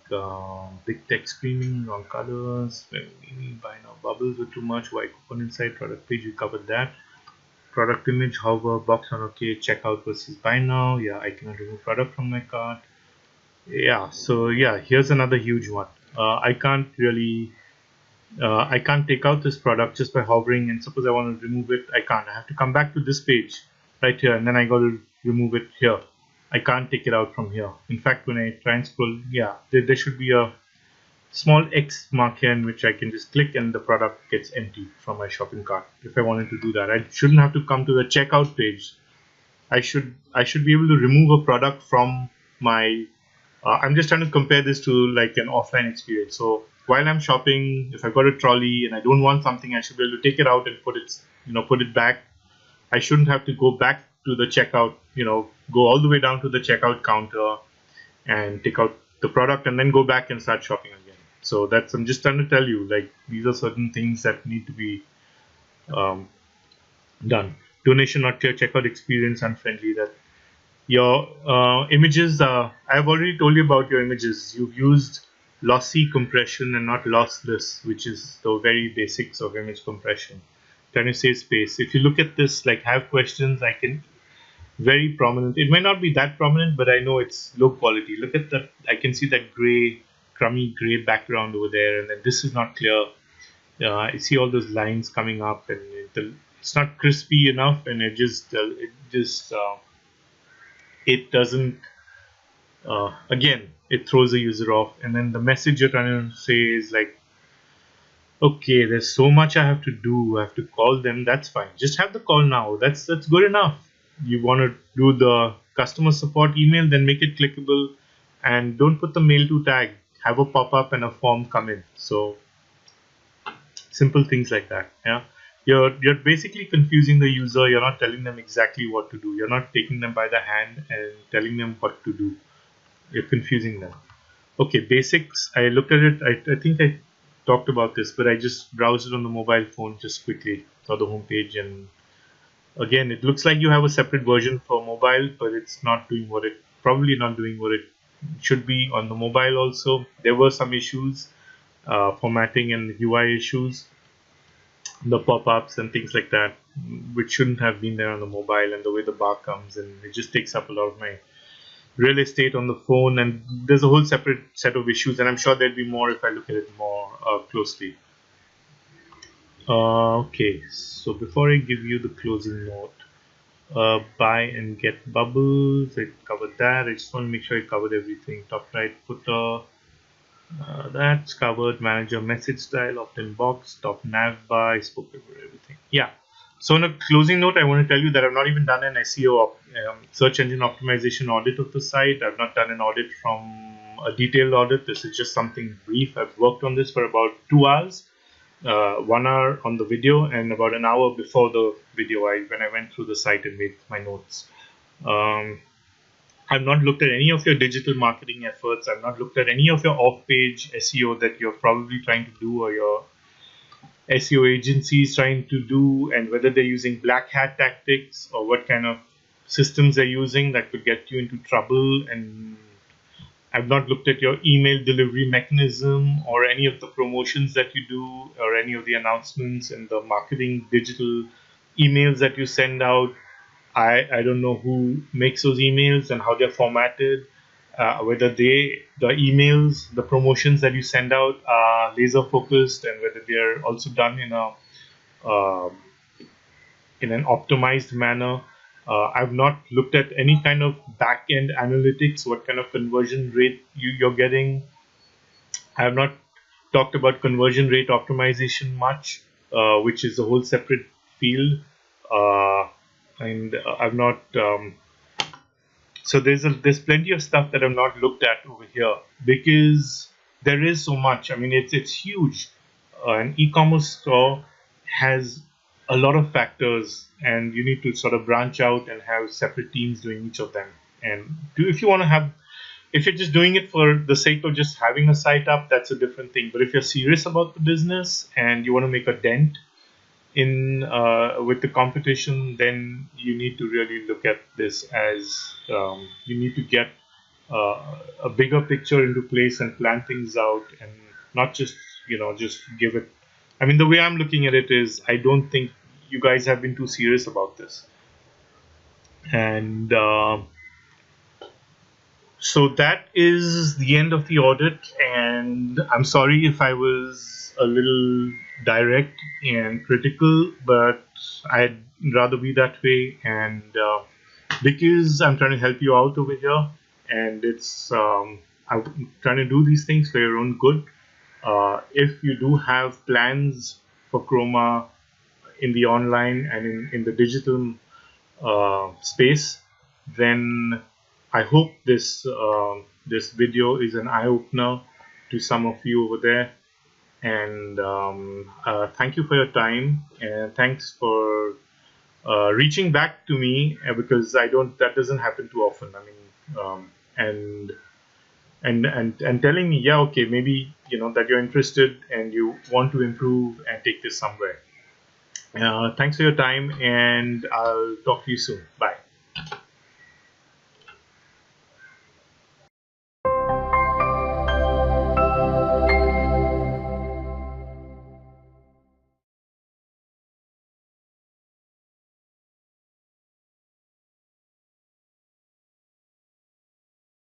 [SPEAKER 1] big text screaming, wrong colors, buy now bubbles were too much, white coupon inside, product page, we covered that. Product image, hover, box on okay, checkout versus buy now. Yeah, I cannot remove product from my cart. Yeah, so yeah, here's another huge one. I can't really, I can't take out this product just by hovering, and suppose I want to remove it, I can't. I have to come back to this page right here, and then I got to remove it here. I can't take it out from here. In fact, when I try and scroll, yeah, there should be a small X mark here in which I can just click and the product gets empty from my shopping cart. If I wanted to do that, I shouldn't have to come to the checkout page. I should be able to remove a product from my. I'm just trying to compare this to like an offline experience. So while I'm shopping, if I've got a trolley and I don't want something, I should be able to take it out and put it back. I shouldn't have to go back to the checkout, go all the way down to the checkout counter and take out the product and then go back and start shopping again. So I'm just trying to tell you, like, these are certain things that need to be done. Donation not clear, checkout experience unfriendly. That your images, I've already told you about your images. You've used lossy compression and not lossless, which is the very basics of image compression. Trying to save space. If you look at this, like, have questions, I can very prominent. It might not be that prominent, but I know it's low quality. Look at that. I can see that crummy gray background over there, and then this is not clear. I see all those lines coming up, and it's not crispy enough, and it doesn't. Again, it throws the user off, and then the message you're trying to say is like, okay, there's so much I have to do. I have to call them. That's fine. Just have the call now. That's good enough. You want to do the customer support email, then make it clickable, and don't put the mail to tag. Have a pop-up and a form come in. So Simple things like that. Yeah, you're basically confusing the user. You're not telling them exactly what to do. You're not taking them by the hand and telling them what to do. You're confusing them. Okay, basics. I looked at it. I think I talked about this, but I just browsed it on the mobile phone just quickly, saw the homepage, and again, it looks like you have a separate version for mobile, but it's not doing what it probably not doing what it should be on the mobile. Also, there were some issues, formatting and UI issues, the pop-ups and things like that, which shouldn't have been there on the mobile, and the way the bar comes, and it just takes up a lot of my real estate on the phone, and there's a whole separate set of issues, and I'm sure there'd be more if I look at it more closely. Okay, so before I give you the closing note, buy and get bubbles, I covered that. I just want to make sure I covered everything. Top right footer, that's covered. Manager message style, opt-in box, top nav bar, I spoke over everything. Yeah. So on a closing note, I want to tell you that I've not even done an SEO search engine optimization audit of the site. I've not done an audit from a detailed audit. This is just something brief. I've worked on this for about 2 hours, 1 hour on the video, and about an hour before the video when I went through the site and made my notes. I've not looked at any of your digital marketing efforts. I've not looked at any of your off-page SEO that you're probably trying to do, or your SEO agencies trying to do, and whether they're using black hat tactics or what kind of systems they're using that could get you into trouble. And I've not looked at your email delivery mechanism, or any of the promotions that you do, or any of the announcements and the marketing digital emails that you send out. I don't know who makes those emails and how they're formatted, whether the emails, the promotions that you send out are laser focused, and whether they're also done uh, in an optimized manner. I've not looked at any kind of back end analytics, what kind of conversion rate you're getting. I have not talked about conversion rate optimization much, which is a whole separate field. And I've not. So there's plenty of stuff that I've not looked at over here, because there is so much. I mean, it's huge. An e-commerce store has a lot of factors, and you need to sort of branch out and have separate teams doing each of them. And if you want to have, if you're just doing it for the sake of just having a site up, that's a different thing. But if you're serious about the business and you want to make a dent in with the competition, then you need to really look at this as you need to get a bigger picture into place and plan things out, and not just just give it. I mean, the way I'm looking at it is, I don't think you guys have been too serious about this, and so that is the end of the audit. And I'm sorry if I was a little direct and critical, but I'd rather be that way. And because I'm trying to help you out over here, and I'm trying to do these things for your own good. If you do have plans for Chroma in the online and in the digital space, then I hope this video is an eye opener to some of you over there. And thank you for your time, and thanks for reaching back to me, because that doesn't happen too often. I mean, and telling me, yeah, okay, maybe that you're interested and you want to improve and take this somewhere. Thanks for your time, and I'll talk to you soon. Bye.